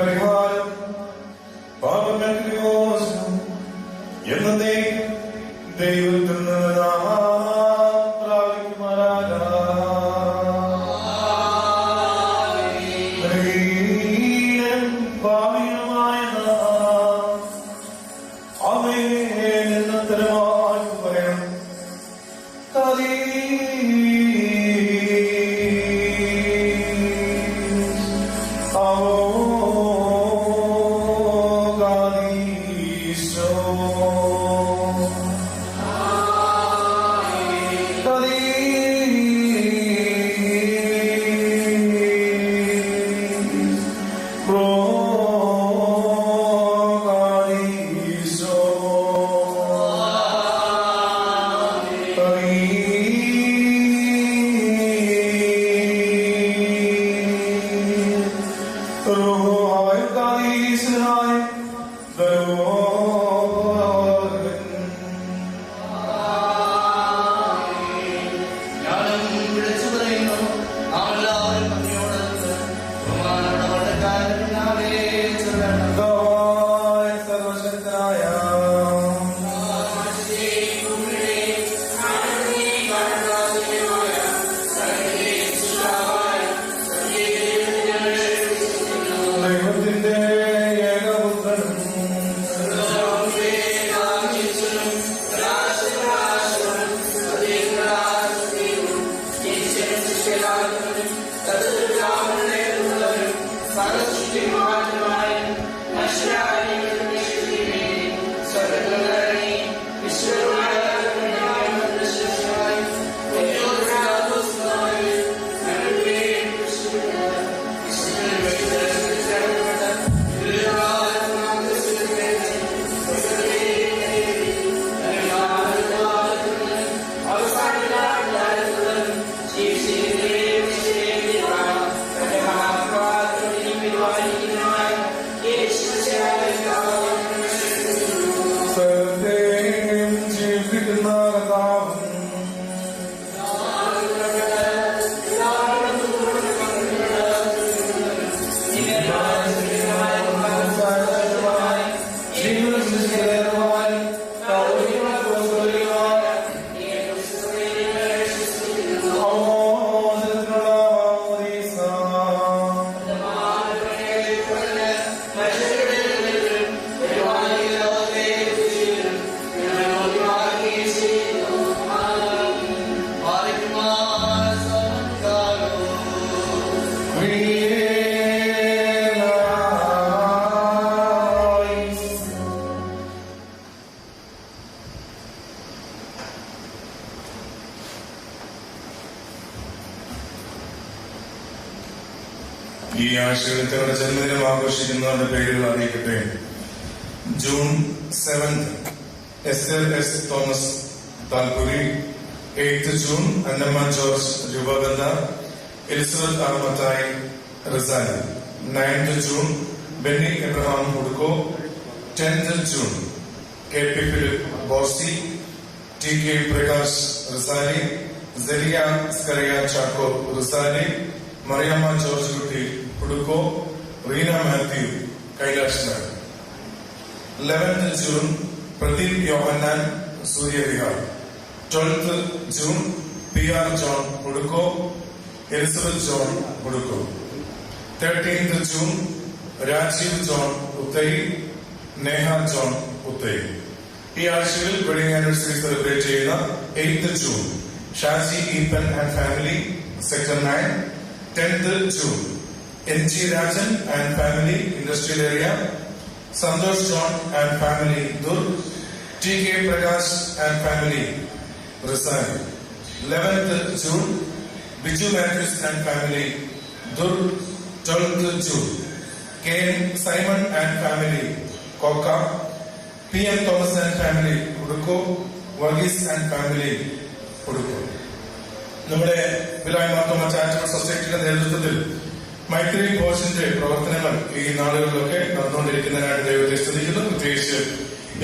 പരിഹാരം പാപങ്ങൾക്ക് മോചനം എന്നതേ ദൈവത്തിൽ നിന്ന് ഈ ആഴ്ചകളിൽ തങ്ങളുടെ ജന്മദിനം ആഘോഷിക്കുന്നവരുടെ പേരുകൾ അറിയിക്കട്ടെ. June 7 Esther S Thomas Talpuri, 8 June Annamma George Rupbandha, Elizabeth R Mathai Risali, 9 June Benny Abraham Hudco, 10 June K P Philip ബോസി, T K Prakash Risali, Celia Scaria Chacko Risali, Mariamma George Kutty Hudco, Reena Mathew Kailash Nagar. 11 June Pradeep Yohannan Suryavihar, 12 June P R John Hudco, Elizabeth John Hudco, 13 June Rajeev John Utai, Neha John Utai. ഈ ആഴ്ചയിൽ വെഡിങ് ആനിവേഴ്സറി സെലിബ്രേറ്റ് ചെയ്യുന്ന 8 June Shaji Eapen and family sector 9, 10th June N G Rajan and family industrial area, Santosh John and family Durg, T K Prakash and family Risali. 11th June Biju Mathews and family Durg. 12th June K N Simon and family കോക്ക. PM Thomas and family കൊടുക്കോ, Varghese and family കൊടുക്കോ. നമ്മുടെ Bhilai Marthoma charitable സൊസൈറ്റിയുടെ നേതൃത്വത്തിൽ മൈത്രി ഘോഷിന്റെ പ്രവർത്തനങ്ങൾ ഈ നാളുകളിലൊക്കെ നടന്നുകൊണ്ടിരിക്കുന്നതിനായിട്ട് ദൈവത്തെ സ്തുതിക്കുന്നു. പ്രത്യേകിച്ച്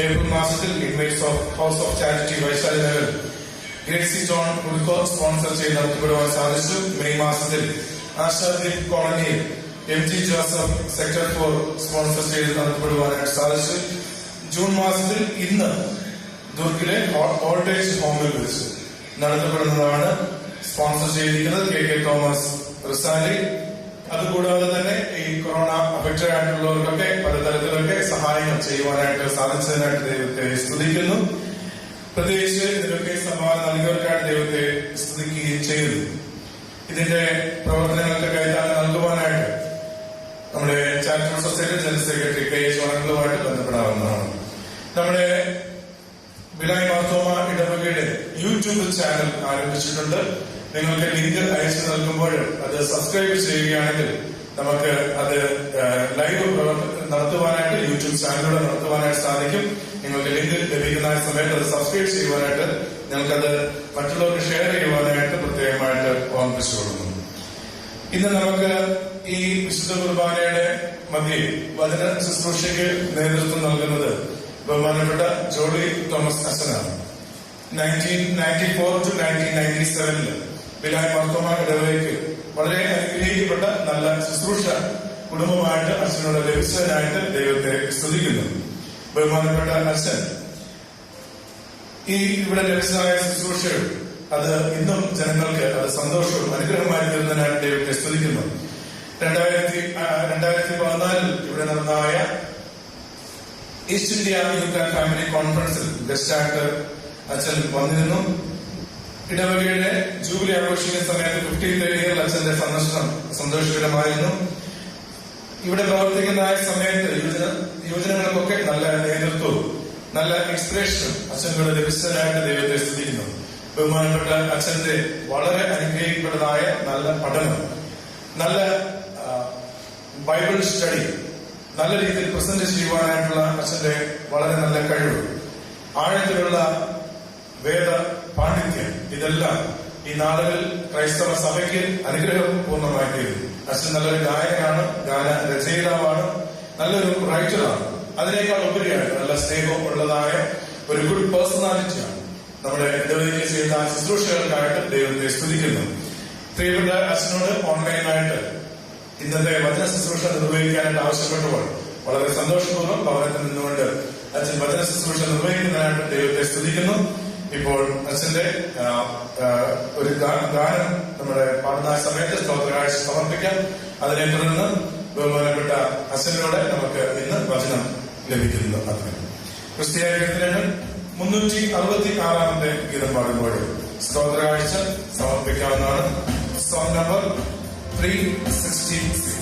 ഏപ്രിൽ മാസത്തിൽ inmates of house of charity Vaishali Nagar Gracy John കുടുക്കോ സ്പോൺസർ ചെയ്ത് നടത്തപ്പെടുവാൻ സാധിച്ചു. മെയ് മാസത്തിൽ ആശാദ്വീപ് കോളനിയിൽ MG ജോസഫ് സെക്ടർ 4 സ്പോൺസർ ചെയ്ത് നടത്തപ്പെടുവാനായിട്ട് സാധിച്ചു. ജൂൺ മാസത്തിൽ ഇന്ന് ദുർഗിലെ ഓൾഡ് ഏജ് ഹോമിൽ വെച്ച് നടത്തപ്പെടുന്നതാണ് സ്പോൺസർ ചെയ്തിരിക്കുന്നത് KK തോമസ് റിസാലി. അതുകൂടാതെ തന്നെ ഈ കൊറോണ അഫക്റ്റഡ് ആയിട്ടുള്ളവർക്കൊക്കെ പലതരത്തിലൊക്കെ സഹായങ്ങൾ ചെയ്യുവാനായിട്ട് സാധിച്ചതിനായിട്ട് ദൈവത്തെ സ്തുതിക്കുന്നു. പ്രത്യേകിച്ച് ഇതിലൊക്കെ സംഭാവന നൽകിയവർക്കായിട്ട് ദൈവത്തെ സ്തുതിക്കുകയും ചെയ്തു. ഇതിന്റെ പ്രവർത്തനങ്ങൾക്ക് കൈത്താങ്ങ് നൽകുവാനായിട്ട് നമ്മുടെ charitable society general secretary KH വണങ്ങളുമായിട്ട് ബന്ധപ്പെടാവുന്നതാണ്. നമ്മുടെ ബിലായ് മാർത്തോമ ഇടവകയുടെ യൂട്യൂബ് ചാനൽ ആരംഭിച്ചിട്ടുണ്ട്. നിങ്ങൾക്ക് ലിങ്ക് അയച്ചു നൽകുമ്പോൾ അത് സബ്സ്ക്രൈബ് ചെയ്യുകയാണെങ്കിൽ നമുക്ക് അത് ലൈവ് നടത്തുവാനായിട്ട് യൂട്യൂബ് ചാനലിലൂടെ നടത്തുവാനായിട്ട് സാധിക്കും. നിങ്ങൾക്ക് ലിങ്ക് ലഭിക്കുന്ന സമയത്ത് അത് സബ്സ്ക്രൈബ് ചെയ്യുവാനായിട്ട് ഞങ്ങൾക്കത് മറ്റുള്ളവർക്ക് ഷെയർ ചെയ്യുവാനായിട്ട് പ്രത്യേകമായിട്ട് ഓർമ്മിപ്പിച്ചുകൊള്ളുന്നു. ഇന്ന് നമുക്ക് ഈ വിശുദ്ധ കുർബാനയുടെ മധ്യേ വചന ശുശ്രൂഷയ്ക്ക് നേതൃത്വം നൽകുന്നത് ബഹുമാനപ്പെട്ട ജോളി തോമസ് അച്ഛനാണ്. 1994 to 1997 ബിലായ് മാർത്തോമ ഇടവകയ്ക്ക് വളരെ അനുഗ്രഹിക്കപ്പെട്ട നല്ല ശുശ്രൂഷ കുടുംബമായിട്ട് അച്ഛനോട് ലഭിച്ചതിനായിട്ട് ദൈവത്തെ സ്തുതിക്കുന്നു. ബഹുമാനപ്പെട്ട അച്ഛൻ ഈ ഇവിടെ ലഭിച്ചതായ ശുശ്രൂഷകൾ അത് ഇന്നും ജനങ്ങൾക്ക് അത് സന്തോഷവും അനുഗ്രഹമായി തീർന്നതിനായിട്ട് ദൈവത്തെ സ്തുതിക്കുന്നു. 2014 ഇവിടെ നടന്നതായ East India youth and family കോൺഫറൻസിൽ ഗസ്റ്റായിട്ട് അച്ഛൻ വന്നിരുന്നു. ഇടവകയുടെ ജൂബിലി ആഘോഷിക്കുന്ന സമയത്ത് 15th ഇയറിൽ അച്ഛന്റെ സന്ദർശനം സന്തോഷകരമായിരുന്നു. ഇവിടെ പ്രവർത്തിക്കുന്ന സമയത്ത് യുവജനങ്ങൾക്കൊക്കെ നല്ല നേതൃത്വവും നല്ല ഇൻസ്പിറേഷനും അച്ഛനോട് ലഭിച്ചതിനായിട്ട് ദൈവത്തെ സ്തുതിക്കുന്നു. ബഹുമാനപ്പെട്ട അച്ഛന്റെ വളരെ അനുഗ്രഹിക്കപ്പെട്ടതായ നല്ല പഠനം, നല്ല ബൈബിൾ സ്റ്റഡി, നല്ല രീതിയിൽ പ്രസന്റ് ചെയ്യുവാനായിട്ടുള്ള അച്ഛന്റെ വളരെ നല്ല കഴിവ്, ആഴത്തിലുള്ള വേദ പാണ്ഡിത്യം, ഇതെല്ലാം ഈ നാളുകളിൽ ക്രൈസ്തവ സഭയ്ക്ക് അനുഗ്രഹം പൂർണ്ണമായി തീരുന്നു. അച്ഛൻ നല്ലൊരു ഗായകനാണ്, ഗാന രചയിതാവാണ്, നല്ലൊരു റൈറ്ററാണ്. അതിനേക്കാൾ ഉപരിയായിട്ട് നല്ല സ്നേഹം ഉള്ളതായ ഒരു ഗുഡ് പേഴ്സണാലിറ്റിയാണ്. നമ്മുടെ ഇടവകയിൽ ചെയ്യുന്ന ശുശ്രൂഷകൾക്കായിട്ട് ദൈവത്തെ സ്തുതിക്കുന്നു. പ്രിയപ്പെട്ട അച്ഛനോട് ഓൺലൈനായിട്ട് ഇന്നത്തെ വചന ശുശ്രൂഷ നിർവഹിക്കാനായിട്ട് ആവശ്യപ്പെട്ടപ്പോൾ വളരെ സന്തോഷപൂർവ്വം ഭവനത്തിൽ നിന്നുകൊണ്ട് അച്ഛൻ വചന ശുശ്രൂഷ നിർവഹിക്കുന്നതിനായിട്ട് ദൈവത്തെ സ്തുതിക്കുന്നു. ഇപ്പോൾ അച്ഛന്റെ ഒരു ഗാനം നമ്മുടെ പാടുന്ന സമയത്ത് സ്തോത്രകാഴ്ച സമർപ്പിക്കാം. അതിനെ തുടർന്ന് ബഹുമാനപ്പെട്ട അച്ഛനോട് നമുക്ക് ഇന്ന് വചനം ലഭിക്കുന്നു. ക്രിസ്തീയ ഗീതങ്ങൾ 366 ഗീതം പാടുമ്പോൾ സ്തോത്രകാഴ്ച സമർപ്പിക്കാവുന്നതാണ്. Song number 366.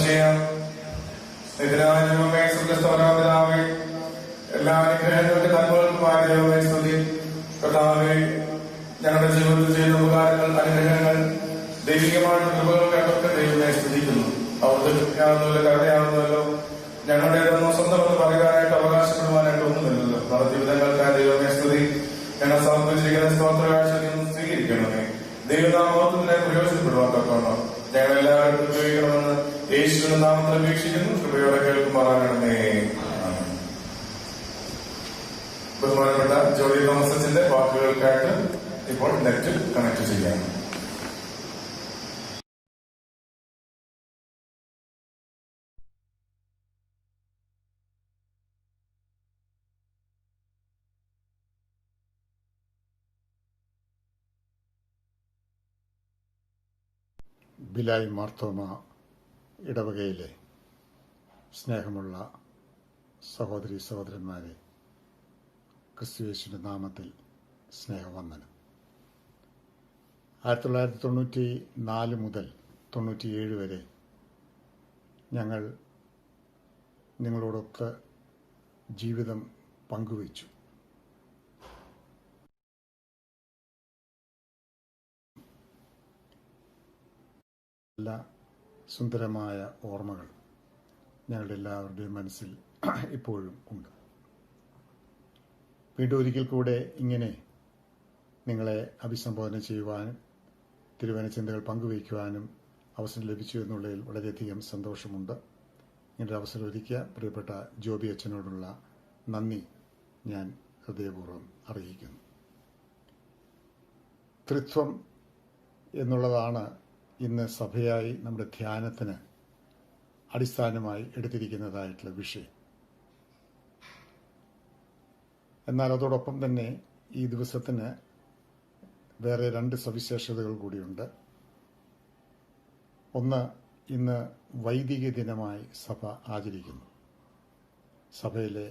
ചെയ്യാം. എതിരായ ദൈവമേ, സ്വർഗ്ഗസ്ഥനായ എല്ലാ അനുഗ്രഹങ്ങൾക്ക് നന്മകൾക്കുമായ ദൈവമേ സ്തുതി. കർത്താവേ, ഞങ്ങളുടെ ജീവിതത്തിൽ ചെയ്യുന്ന ഉപകാരങ്ങൾ, അനുഗ്രഹങ്ങൾ, ദൈവികമായ കൃപകൾക്കൊക്കെ ദൈവമേ സ്തുതിക്കുന്നു. അവിടുത്തെ കൃപയാണെന്നല്ലോ, കരുണയാണെന്നല്ലോ, ഞങ്ങളുടേതൊന്നും സ്വന്തമെന്ന് പറയാനായിട്ട് അവകാശപ്പെടുവാനായിട്ട് ഒന്നുമില്ലല്ലോ. നമ്മുടെ ജീവിതങ്ങൾക്കായ ദൈവമേ സ്തുതി. ഞങ്ങൾ സമർപ്പിച്ചിരിക്കുന്ന സ്തോത്രകാഴ്ച സ്വീകരിക്കണമേ. ദൈവനാമത്തിനെ പ്രയോജനപ്പെടുവാൻ തക്കവണ്ണം ഞങ്ങളെല്ലാവരും ഉപയോഗിക്കണമെന്ന് യേശുവിന്റെ നാമത്തിൽ അപേക്ഷിക്കുന്നു. കൃപയോടെ കേൾക്കുമാറാകണമേ. ബഹുമാനപ്പെട്ട ജോളി തോമസിന്റെ വാക്കുകൾക്കായിട്ട് ഇപ്പോൾ നെറ്റ് കണക്ട് ചെയ്യാം. ബിലായി മാർത്തോമ ഇടവകയിലെ സ്നേഹമുള്ള സഹോദരി സഹോദരന്മാരെ, ക്രിസ്തുയേശുവിന്റെ നാമത്തിൽ സ്നേഹവന്ദനം. 1994 മുതൽ 97 വരെ ഞങ്ങൾ നിങ്ങളോടൊത്ത് ജീവിതം പങ്കുവച്ചു. നല്ല സുന്ദരമായ ഓർമ്മകൾ ഞങ്ങളുടെ എല്ലാവരുടെയും മനസ്സിൽ ഇപ്പോഴും ഉണ്ട്. വീണ്ടും ഒരിക്കൽ കൂടെ ഇങ്ങനെ നിങ്ങളെ അഭിസംബോധന ചെയ്യുവാനും തിരുവചനചിന്തകൾ പങ്കുവയ്ക്കുവാനും അവസരം ലഭിച്ചു എന്നുള്ളതിൽ വളരെയധികം സന്തോഷമുണ്ട്. ഇങ്ങനൊരു അവസരം ഒരുക്കിയ പ്രിയപ്പെട്ട ജോബി അച്ഛനോടുള്ള നന്ദി ഞാൻ ഹൃദയപൂർവ്വം അറിയിക്കുന്നു. ത്രിത്വം എന്നുള്ളതാണ് ഇന്ന് സഭയായി നമ്മുടെ ധ്യാനത്തിന് അടിസ്ഥാനമായി എടുത്തിരിക്കുന്നതായിട്ടുള്ള വിഷയം. എന്നാൽ അതോടൊപ്പം തന്നെ ഈ ദിവസത്തിന് വേറെ 2 സവിശേഷതകൾ കൂടിയുണ്ട്. ഒന്ന്, ഇന്ന് വൈദിക ദിനമായി സഭ ആചരിക്കുന്നു. സഭയിലെ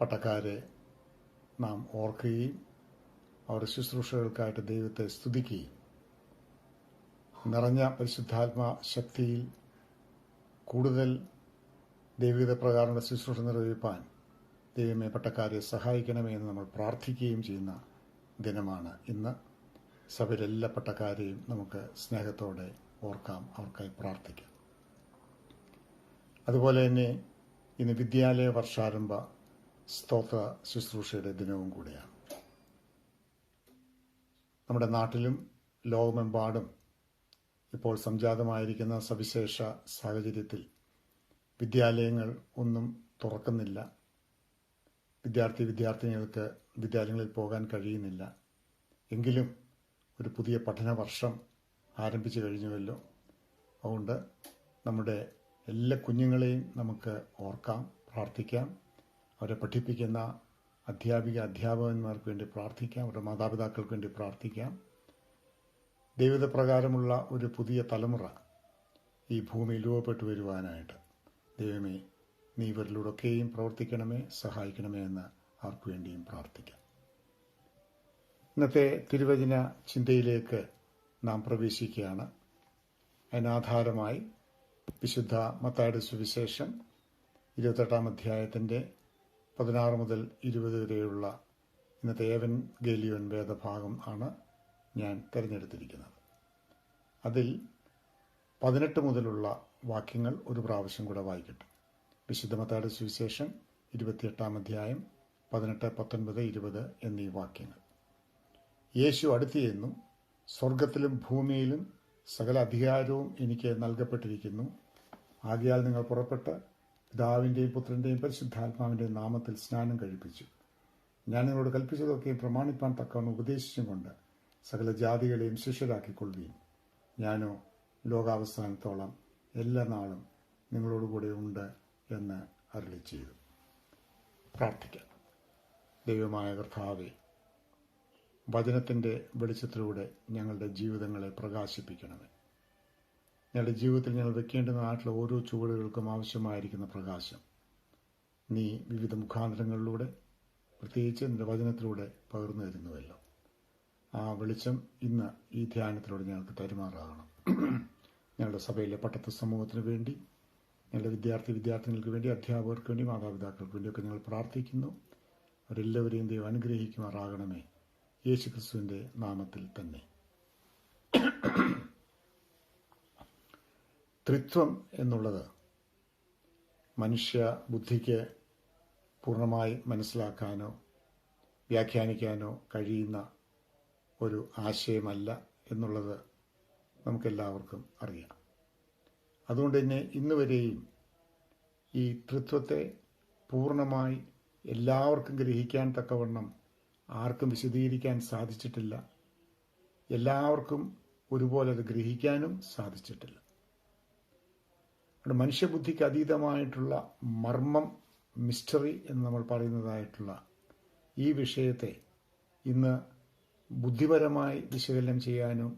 പട്ടക്കാരെ നാം ഓർക്കുകയും അവരുടെ ശുശ്രൂഷകൾക്കായിട്ട് ദൈവത്തെ സ്തുതിക്കുകയും നിറഞ്ഞ പരിശുദ്ധാത്മാ ശക്തിയിൽ കൂടുതൽ ദൈവികത പ്രകാരമുള്ള ശുശ്രൂഷ നിർവഹിപ്പാൻ ദൈവമേ പട്ടക്കാരെ സഹായിക്കണമേ എന്ന് നമ്മൾ പ്രാർത്ഥിക്കുകയും ചെയ്യുന്ന ദിനമാണ് ഇന്ന്. സഭയിലെ എല്ലാ പട്ടക്കാരെയും നമുക്ക് സ്നേഹത്തോടെ ഓർക്കാം, അവർക്കായി പ്രാർത്ഥിക്കാം. അതുപോലെ തന്നെ ഇന്ന് വിദ്യാലയ വർഷാരംഭ സ്തോത്ര ശുശ്രൂഷയുടെ ദിനവും കൂടിയാണ്. നമ്മുടെ നാട്ടിലും ലോകമെമ്പാടും ഇപ്പോൾ സംജാതമായിരിക്കുന്ന സവിശേഷ സാഹചര്യത്തിൽ വിദ്യാലയങ്ങൾ ഒന്നും തുറക്കുന്നില്ല. വിദ്യാർത്ഥിനികൾക്ക് വിദ്യാലയങ്ങളിൽ പോകാൻ കഴിയുന്നില്ല. എങ്കിലും ഒരു പുതിയ പഠന വർഷം ആരംഭിച്ചു കഴിഞ്ഞുവല്ലോ. അതുകൊണ്ട് നമ്മുടെ എല്ലാ കുഞ്ഞുങ്ങളെയും നമുക്ക് ഓർക്കാം, പ്രാർത്ഥിക്കാം. അവരെ പഠിപ്പിക്കുന്ന അധ്യാപകന്മാർക്ക് വേണ്ടി പ്രാർത്ഥിക്കാം. അവരുടെ മാതാപിതാക്കൾക്ക് വേണ്ടി പ്രാർത്ഥിക്കാം. ദൈവത പ്രകാരമുള്ള ഒരു പുതിയ തലമുറ ഈ ഭൂമിയിൽ രൂപപ്പെട്ടു വരുവാനായിട്ട് ദൈവമേ നീ ഇവരിലൂടെയൊക്കെയും പ്രവർത്തിക്കണമേ, സഹായിക്കണമേ എന്ന് ആർക്കു വേണ്ടിയും പ്രാർത്ഥിക്കാം. ഇന്നത്തെ തിരുവചന ചിന്തയിലേക്ക് നാം പ്രവേശിക്കുകയാണ്. അതിനാധാരമായി വിശുദ്ധ മത്തായിയുടെ സുവിശേഷം 28-ാം അധ്യായത്തിൻ്റെ 16 മുതൽ 20 വരെയുള്ള ഇന്നത്തെ ഏവൻഗേലിയോൻ വേദഭാഗം ആണ് ഞാൻ തിരഞ്ഞെടുത്തിരിക്കുന്നത്. അതിൽ 18 മുതലുള്ള വാക്യങ്ങൾ ഒരു പ്രാവശ്യം കൂടെ വായിക്കട്ടെ. വിശുദ്ധ മത്തായിയുടെ സുവിശേഷം 28-ാം അധ്യായം 18, 19, 20 എന്നീ വാക്യങ്ങൾ. യേശു അടുത്തു ചെന്നു, സ്വർഗത്തിലും ഭൂമിയിലും സകല അധികാരവും എനിക്ക് നൽകപ്പെട്ടിരിക്കുന്നു. ആകയാൽ നിങ്ങൾ പുറപ്പെട്ട് പിതാവിൻ്റെയും പുത്രൻ്റെയും പരിശുദ്ധാത്മാവിൻ്റെയും നാമത്തിൽ സ്നാനം കഴിപ്പിച്ചു. ഞാൻ നിങ്ങളോട് കൽപ്പിച്ചതൊക്കെയും പ്രമാണിപ്പാൻ തക്കവണ്ണം ഉപദേശിച്ചും കൊണ്ട് സകല ജാതികളെയും ശിഷ്യരാക്കിക്കൊള്ളുകയും ഞാനോ ലോകാവസാനത്തോളം എല്ലാ നാളും നിങ്ങളോടുകൂടെ ഉണ്ട് എന്ന് അരുളി ചെയ്തു. പ്രാർത്ഥിക്കാം. ദൈവമായ കർത്താവേ, വചനത്തിൻ്റെ വെളിച്ചത്തിലൂടെ ഞങ്ങളുടെ ജീവിതങ്ങളെ പ്രകാശിപ്പിക്കണമേ. ഞങ്ങളുടെ ജീവിതത്തിൽ ഞങ്ങൾ വെക്കേണ്ടതായിട്ടുള്ള ഓരോ ചുവടുകൾക്കും ആവശ്യമായിരിക്കുന്ന പ്രകാശം നീ വിവിധ മുഖാന്തരങ്ങളിലൂടെ, പ്രത്യേകിച്ച് നിന്റെ വചനത്തിലൂടെ പകർന്നു തരുന്നുവല്ലോ. ആ വെളിച്ചം ഇന്ന് ഈ ധ്യാനത്തിലൂടെ ഞങ്ങൾക്ക് തരുമാറാകണം. ഞങ്ങളുടെ സഭയിലെ പട്ടത്ത സമൂഹത്തിന് വേണ്ടി, ഞങ്ങളുടെ വിദ്യാർത്ഥിനികൾക്ക് വേണ്ടി, അധ്യാപകർക്ക് വേണ്ടി, മാതാപിതാക്കൾക്ക് വേണ്ടിയൊക്കെ ഞങ്ങൾ പ്രാർത്ഥിക്കുന്നു. അവരെല്ലാവരെയും ദൈവം അനുഗ്രഹിക്കുമാറാകണമേ, യേശുക്രിസ്തുവിൻ്റെ നാമത്തിൽ തന്നെ. ത്രിത്വം എന്നുള്ളത് മനുഷ്യ ബുദ്ധിക്ക് പൂർണ്ണമായി മനസ്സിലാക്കാനോ വ്യാഖ്യാനിക്കാനോ കഴിയുന്ന ഒരു ആശയമല്ല എന്നുള്ളത് നമുക്കെല്ലാവർക്കും അറിയാം. അതുകൊണ്ട് തന്നെ ഇന്നുവരെയും ഈ ത്രിത്വത്തെ പൂർണ്ണമായി എല്ലാവർക്കും ഗ്രഹിക്കാൻ തക്കവണ്ണം ആർക്കും വിശദീകരിക്കാൻ സാധിച്ചിട്ടില്ല. എല്ലാവർക്കും ഒരുപോലെ അത് ഗ്രഹിക്കാനും സാധിച്ചിട്ടില്ല. മനുഷ്യബുദ്ധിക്ക് അതീതമായിട്ടുള്ള മർമ്മം, മിസ്റ്ററി എന്ന് നമ്മൾ പറയുന്നതായിട്ടുള്ള ഈ വിഷയത്തെ ഇന്ന് ബുദ്ധിപരമായി വിശകലനം ചെയ്യാനും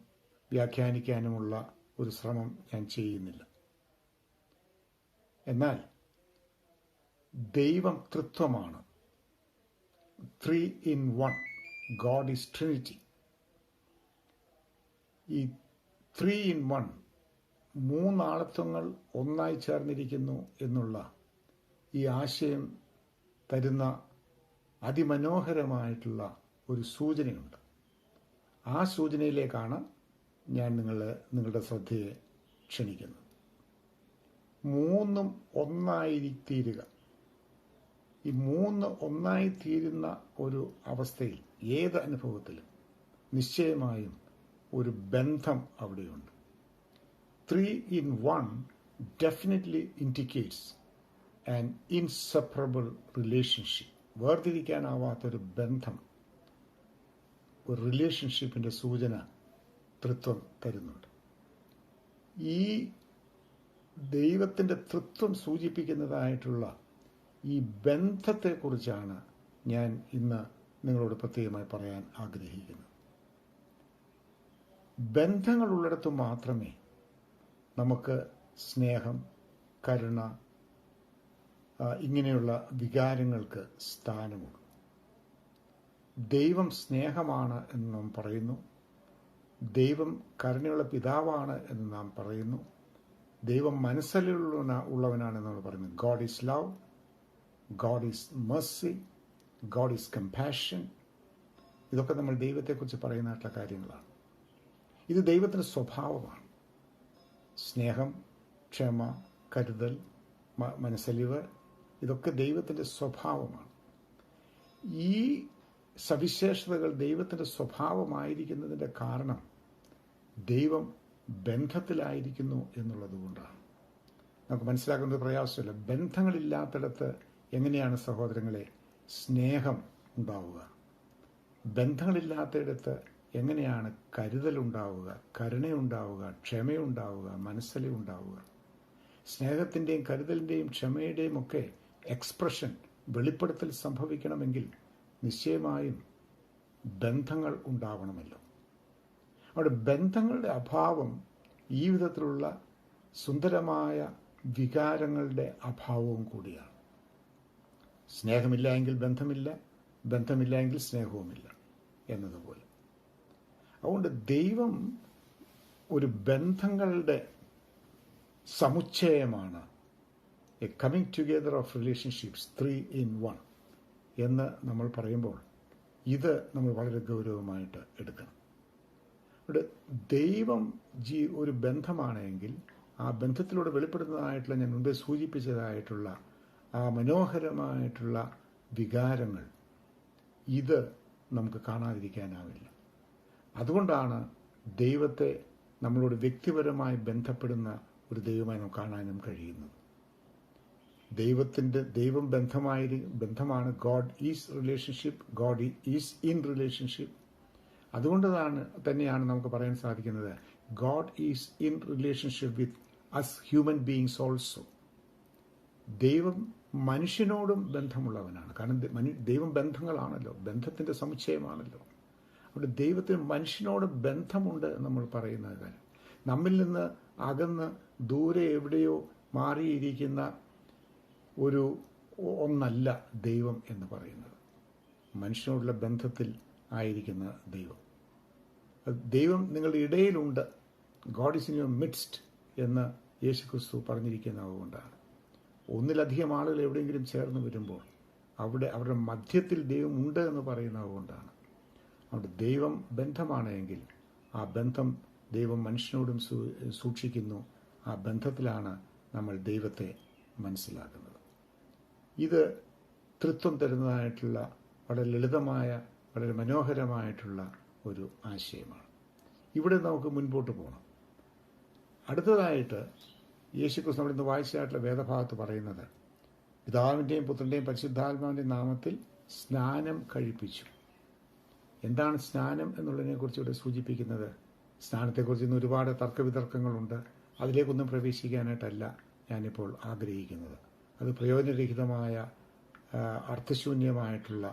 വ്യാഖ്യാനിക്കാനുമുള്ള ഒരു ശ്രമം ഞാൻ ചെയ്യുന്നില്ല. എന്നാൽ ദൈവം ത്രിത്വമാണ്. 3 in 1. God is Trinity. ഈ 3 in 1 മൂന്നാളത്വങ്ങൾ ഒന്നായി ചേർന്നിരിക്കുന്നു എന്നുള്ള ഈ ആശയം തരുന്ന അതിമനോഹരമായിട്ടുള്ള ഒരു സൂചനയുണ്ട്. ആ സൂചനയിലേക്കാണ് ഞാൻ നിങ്ങളുടെ ശ്രദ്ധയെ ക്ഷണിക്കുന്നത്. മൂന്നും ഒന്നായിത്തീരുക. ഈ മൂന്ന് ഒന്നായിത്തീരുന്ന ഒരു അവസ്ഥയിൽ ഏത് അനുഭവത്തിലും നിശ്ചയമായും ഒരു ബന്ധം അവിടെയുണ്ട്. 3 in 1 definitely indicates an inseparable relationship. വേർതിരിക്കാനാവാത്തൊരു ബന്ധം, ഒരു റിലേഷൻഷിപ്പിന്റെ സൂചന ത്രിത്വം തരുന്നുണ്ട്. ഈ ദൈവത്തിന്റെ ത്രിത്വം സൂചിപ്പിക്കുന്നതായിട്ടുള്ള ഈ ബന്ധത്തെക്കുറിച്ചാണ് ഞാൻ ഇന്ന് നിങ്ങളോട് പ്രത്യേകമായി പറയാൻ ആഗ്രഹിക്കുന്നത്. ബന്ധങ്ങളുള്ളിടത്ത് മാത്രമേ നമുക്ക് സ്നേഹം, കരുണ, ഇങ്ങനെയുള്ള വികാരങ്ങൾക്ക് സ്ഥാനമുള്ളൂ. ദൈവം സ്നേഹമാണ് എന്ന് നാം പറയുന്നു. ദൈവം കരുണയുള്ള പിതാവാണ് എന്ന് നാം പറയുന്നു. ദൈവം മനസ്സലിയുള്ളവനാണെന്ന് നമ്മൾ പറയുന്നു. God is love, God is mercy, God is compassion. ഇതൊക്കെ നമ്മൾ ദൈവത്തെക്കുറിച്ച് പറയുന്നതായിട്ടുള്ള കാര്യങ്ങളാണ്. ഇത് ദൈവത്തിൻ്റെ സ്വഭാവമാണ്. സ്നേഹം, ക്ഷമ, കരുതൽ, മനസ്സലിവ്, ഇതൊക്കെ ദൈവത്തിൻ്റെ സ്വഭാവമാണ്. ഈ സവിശേഷതകൾ ദൈവത്തിൻ്റെ സ്വഭാവമായിരിക്കുന്നതിൻ്റെ കാരണം ദൈവം ബന്ധത്തിലായിരിക്കുന്നു എന്നുള്ളത് കൊണ്ടാണ്. നമുക്ക് മനസ്സിലാക്കുന്നത് പ്രയാസമില്ല. ബന്ധങ്ങളില്ലാത്തിടത്ത് എങ്ങനെയാണ് സഹോദരങ്ങളെ സ്നേഹം ഉണ്ടാവുക? ബന്ധങ്ങളില്ലാത്തിടത്ത് എങ്ങനെയാണ് കരുതലുണ്ടാവുക, കരുണയുണ്ടാവുക, ക്ഷമയുണ്ടാവുക, മനസ്സലിവുണ്ടാവുക? സ്നേഹത്തിൻ്റെയും കരുതലിൻ്റെയും ക്ഷമയുടെയും ഒക്കെ എക്സ്പ്രഷൻ, വെളിപ്പെടുത്തൽ സംഭവിക്കണമെങ്കിൽ നിശ്ചയമായും ബന്ധങ്ങൾ ഉണ്ടാവണമല്ലോ. അവിടെ ബന്ധങ്ങളുടെ അഭാവം ഈ വിധത്തിലുള്ള സുന്ദരമായ വികാരങ്ങളുടെ അഭാവവും കൂടിയാണ്. സ്നേഹമില്ല എങ്കിൽ ബന്ധമില്ല, ബന്ധമില്ല എങ്കിൽ സ്നേഹവുമില്ല എന്നതുപോലെ. അതുകൊണ്ട് ദൈവം ഒരു ബന്ധങ്ങളുടെ സമുച്ചയമാണ്. A coming together of relationships 3 in 1 എന്ന് നമ്മൾ പറയുമ്പോൾ ഇത് നമ്മൾ വളരെ ഗൗരവമായിട്ട് എടുക്കണം. ഇവിടെ ദൈവം ഒരു ബന്ധമാണെങ്കിൽ ആ ബന്ധത്തിലൂടെ വെളിപ്പെടുന്നതായിട്ടുള്ള, ഞാൻ മുമ്പേ സൂചിപ്പിച്ചതായിട്ടുള്ള ആ മനോഹരമായിട്ടുള്ള വികാരങ്ങൾ, ഇത് നമുക്ക് കാണാതിരിക്കാനാവില്ല. അതുകൊണ്ടാണ് ദൈവത്തെ നമ്മളോട് വ്യക്തിപരമായി ബന്ധപ്പെടുന്ന ഒരു ദൈവമായി നമുക്ക് കാണാനും കഴിയുന്നത്. ദൈവം ബന്ധമാണ്. God is relationship, God is in relationship. അതുകൊണ്ട് തന്നെയാണ് നമുക്ക് പറയാൻ സാധിക്കുന്നത് God is in relationship with us human beings also. ദൈവം മനുഷ്യനോടും ബന്ധമുള്ളവനാണ്. കാരണം ദൈവം ബന്ധങ്ങളാണല്ലോ, ബന്ധത്തിന്റെ സമുച്ചയമാണല്ലോ. അവിടെ ദൈവത്തിന് മനുഷ്യനോട് ബന്ധമുണ്ട് നമ്മൾ പറയുന്ന കാര്യം. നമ്മിൽ നിന്ന് അകന്ന് ദൂരെ എവിടെയോ മാറിയിരിക്കുന്ന ഒന്നല്ല ദൈവം എന്ന് പറയുന്നത്. മനുഷ്യനോടുള്ള ബന്ധത്തിൽ ആയിരിക്കുന്ന ദൈവം നിങ്ങളുടെ ഇടയിലുണ്ട്. God is in your midst എന്ന് യേശുക്രിസ്തു പറഞ്ഞിരിക്കുന്നതുകൊണ്ടാണ്. ഒന്നിലധികം ആളുകൾ എവിടെയെങ്കിലും ചേർന്ന് വരുമ്പോൾ അവിടെ അവരുടെ മധ്യത്തിൽ ദൈവം ഉണ്ട് എന്ന് പറയുന്നത് കൊണ്ടാണ്. അവിടെ ദൈവം ബന്ധമാണ് എങ്കിൽ ആ ബന്ധം ദൈവം മനുഷ്യനോടും സൂക്ഷിക്കുന്നു. ആ ബന്ധത്തിലാണ് നമ്മൾ ദൈവത്തെ മനസ്സിലാക്കുന്നത്. ഇത് തൃത്വം തരുന്നതായിട്ടുള്ള വളരെ ലളിതമായ വളരെ മനോഹരമായിട്ടുള്ള ഒരു ആശയമാണ്. ഇവിടെ നമുക്ക് മുൻപോട്ട് പോകണം. അടുത്തതായിട്ട് യേശുക്രിസ്തു നമ്മൾ ഇന്ന് വായിച്ചതായിട്ടുള്ള വേദഭാഗത്ത് പറയുന്നത് പിതാവിൻ്റെയും പുത്രൻ്റെയും പരിശുദ്ധാത്മാവിൻ്റെയും നാമത്തിൽ സ്നാനം കഴിപ്പിച്ചു. എന്താണ് സ്നാനം എന്നുള്ളതിനെക്കുറിച്ച് ഇവിടെ സൂചിപ്പിക്കുന്നത്? സ്നാനത്തെക്കുറിച്ച് ഇന്ന് ഒരുപാട് തർക്കവിതർക്കങ്ങളുണ്ട്. അതിലേക്കൊന്നും പ്രവേശിക്കാനായിട്ടല്ല ഞാനിപ്പോൾ ആഗ്രഹിക്കുന്നത്. അത് പ്രയോജനരഹിതമായ അർത്ഥശൂന്യമായിട്ടുള്ള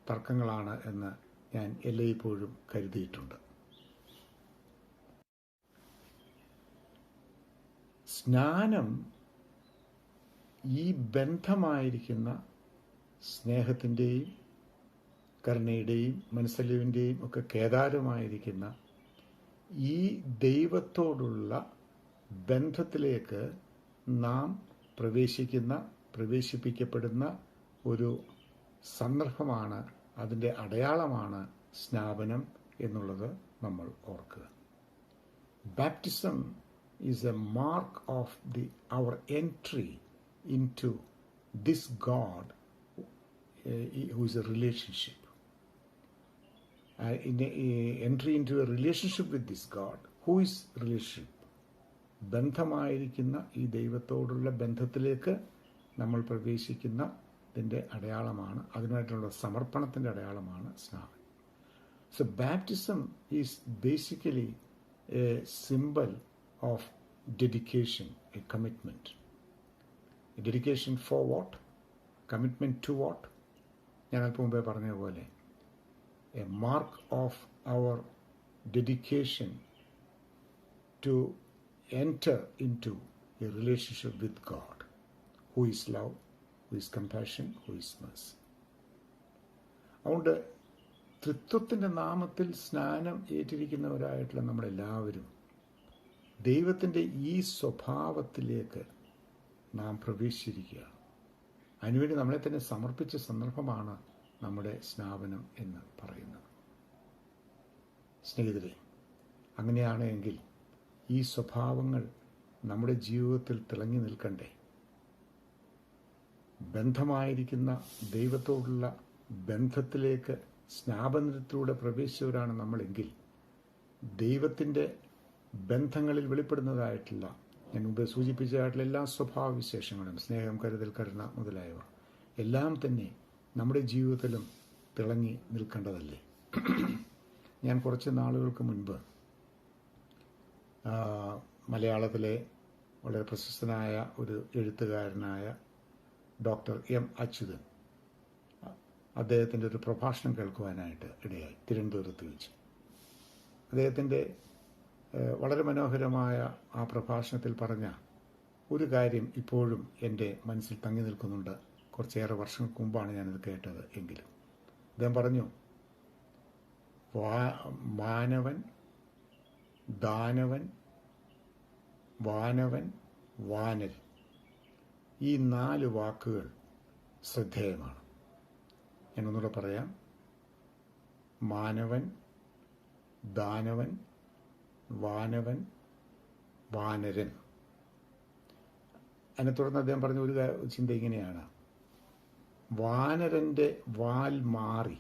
തർക്കങ്ങളാണ് എന്ന് ഞാൻ എല്ലായ്പ്പോഴും കരുതിയിട്ടുണ്ട്. സ്നാനം ഈ ബന്ധമായിരിക്കുന്ന സ്നേഹത്തിൻ്റെയും കരുണയുടെയും മനസ്സലിവിൻ്റെയും ഒക്കെ കേദാരമായിരിക്കുന്ന ഈ ദൈവത്തോടുള്ള ബന്ധത്തിലേക്ക് നാം പ്രവേശിപ്പിക്കപ്പെടുന്ന ഒരു സന്ദർഭമാണ്, അതിൻ്റെ അടയാളമാണ് സ്നാപനം എന്നുള്ളത് നമ്മൾ ഓർക്കുക. Baptism is A mark of our entry into this God who is a relationship. Entry into a relationship with this God who is relationship. ബന്ധമായിരിക്കുന്ന ഈ ദൈവത്തോടുള്ള ബന്ധത്തിലേക്ക് നമ്മൾ പ്രവേശിക്കുന്നതിൻ്റെ അടയാളമാണ്, അതിനായിട്ടുള്ള സമർപ്പണത്തിൻ്റെ അടയാളമാണ് സ്നാനം. So baptism is basically A symbol of dedication, a commitment. A dedication for what? Commitment to what? ഞാൻ അല്പം മുമ്പേ പറഞ്ഞ പോലെ a mark of our dedication to enter into a relationship with God, who is love, who is compassion, who is mercy. അതുകൊണ്ട് തൃത്വത്തിൻ്റെ നാമത്തിൽ സ്നാനം ഏറ്റിരിക്കുന്നവരായിട്ടുള്ള നമ്മളെല്ലാവരും ദൈവത്തിൻ്റെ ഈ സ്വഭാവത്തിലേക്ക് നാം പ്രവേശിച്ചിരിക്കുകയാണ്. അതിനുവേണ്ടി നമ്മളെ തന്നെ സമർപ്പിച്ച സന്ദർഭമാണ് നമ്മുടെ സ്നാപനം എന്ന് പറയുന്നത്. സ്നേഹിതരെ, അങ്ങനെയാണെങ്കിൽ ഈ സ്വഭാവങ്ങൾ നമ്മുടെ ജീവിതത്തിൽ തിളങ്ങി നിൽക്കണ്ടേ? ബന്ധമായിരിക്കുന്ന ദൈവത്തോടുള്ള ബന്ധത്തിലേക്ക് സ്നാപനത്തിലൂടെ പ്രവേശിച്ചവരാണ് നമ്മളെങ്കിൽ ദൈവത്തിൻ്റെ ബന്ധങ്ങളിൽ വെളിപ്പെടുന്നതായിട്ടുള്ള ഞാൻ മുമ്പ് സൂചിപ്പിച്ചതായിട്ടുള്ള എല്ലാ സ്വഭാവവിശേഷങ്ങളും സ്നേഹം, കരുതൽ, കരുണ മുതലായവ എല്ലാം തന്നെ നമ്മുടെ ജീവിതത്തിലും തിളങ്ങി നിൽക്കേണ്ടതല്ലേ? ഞാൻ കുറച്ച് നാളുകൾക്ക് മുൻപ് മലയാളത്തിലെ വളരെ പ്രശസ്തനായ ഒരു എഴുത്തുകാരനായ ഡോക്ടർ എം അച്യുതൻ അദ്ദേഹത്തിൻ്റെ ഒരു പ്രഭാഷണം കേൾക്കുവാനായിട്ട് ഇടയായി തിരുവനന്തപുരത്ത് വെച്ച്. അദ്ദേഹത്തിൻ്റെ വളരെ മനോഹരമായ ആ പ്രഭാഷണത്തിൽ പറഞ്ഞ ഒരു കാര്യം ഇപ്പോഴും എൻ്റെ മനസ്സിൽ തങ്ങി നിൽക്കുന്നുണ്ട്. കുറച്ചേറെ വർഷങ്ങൾക്ക് മുമ്പാണ് ഞാനിത് കേട്ടത് എങ്കിലും അദ്ദേഹം പറഞ്ഞു, മാനവൻ, ദാനവൻ, വാനവൻ, വാനൽ, ഈ 4 വാക്കുകൾ ശ്രദ്ധേയമാണ്. ഞാൻ ഒന്നുകൂടെ പറയാം. മാനവൻ, ദാനവൻ, വാനവൻ, വാനരൻ. അതിനെ തുടർന്ന് അദ്ദേഹം പറഞ്ഞ ഒരു ചിന്ത ഇങ്ങനെയാണ്: വാനരൻ്റെ വാൽ മാറി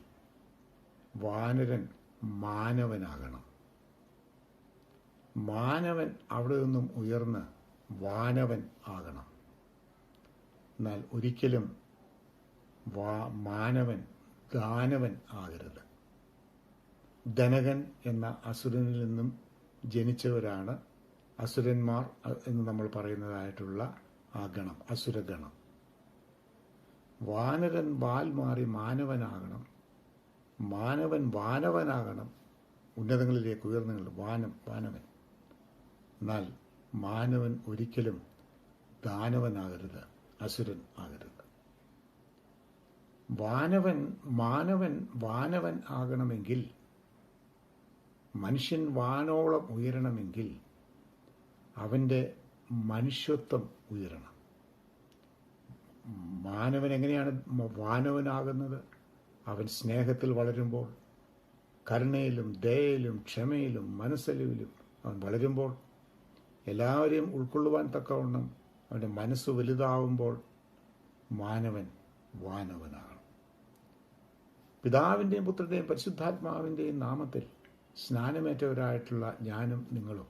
വാനരൻ മാനവനാകണം. മാനവൻ അവിടെ നിന്നും ഉയർന്ന് വാനവൻ ആകണം. എന്നാൽ ഒരിക്കലും മാനവൻ ദാനവൻ ആകരുത്. ധനകൻ എന്ന അസുരനിൽ നിന്നും ജനിച്ചവരാണ് അസുരന്മാർ എന്ന് നമ്മൾ പറയുന്നതായിട്ടുള്ള ആ ഗണം, അസുരഗണം. വാനരൻ വാൽ മാറി മാനവനാകണം, മാനവൻ വാനവനാകണം, ഉന്നതങ്ങളിലേക്ക് ഉയർന്നുകൾ വാനവൻ. എന്നാൽ മാനവൻ ഒരിക്കലും ദാനവനാകരുത്, അസുരൻ ആകരുത്. മാനവൻ വാനവൻ ആകണമെങ്കിൽ, മനുഷ്യൻ വാനോളം ഉയരണമെങ്കിൽ അവൻ്റെ മനുഷ്യത്വം ഉയരണം. മാനവൻ എങ്ങനെയാണ് വാനവനാകുന്നത്? അവൻ സ്നേഹത്തിൽ വളരുമ്പോൾ, കരുണയിലും ദയയിലും ക്ഷമയിലും മനസ്സലിവിലും അവൻ വളരുമ്പോൾ, എല്ലാവരെയും ഉൾക്കൊള്ളുവാൻ തക്കവണ്ണം അവൻ്റെ മനസ്സ് വലുതാവുമ്പോൾ മാനവൻ വാനവനാകണം. പിതാവിൻ്റെയും പുത്രൻ്റെയും പരിശുദ്ധാത്മാവിൻ്റെയും നാമത്തിൽ സ്നാനമേറ്റവരായിട്ടുള്ള ഞാനും നിങ്ങളും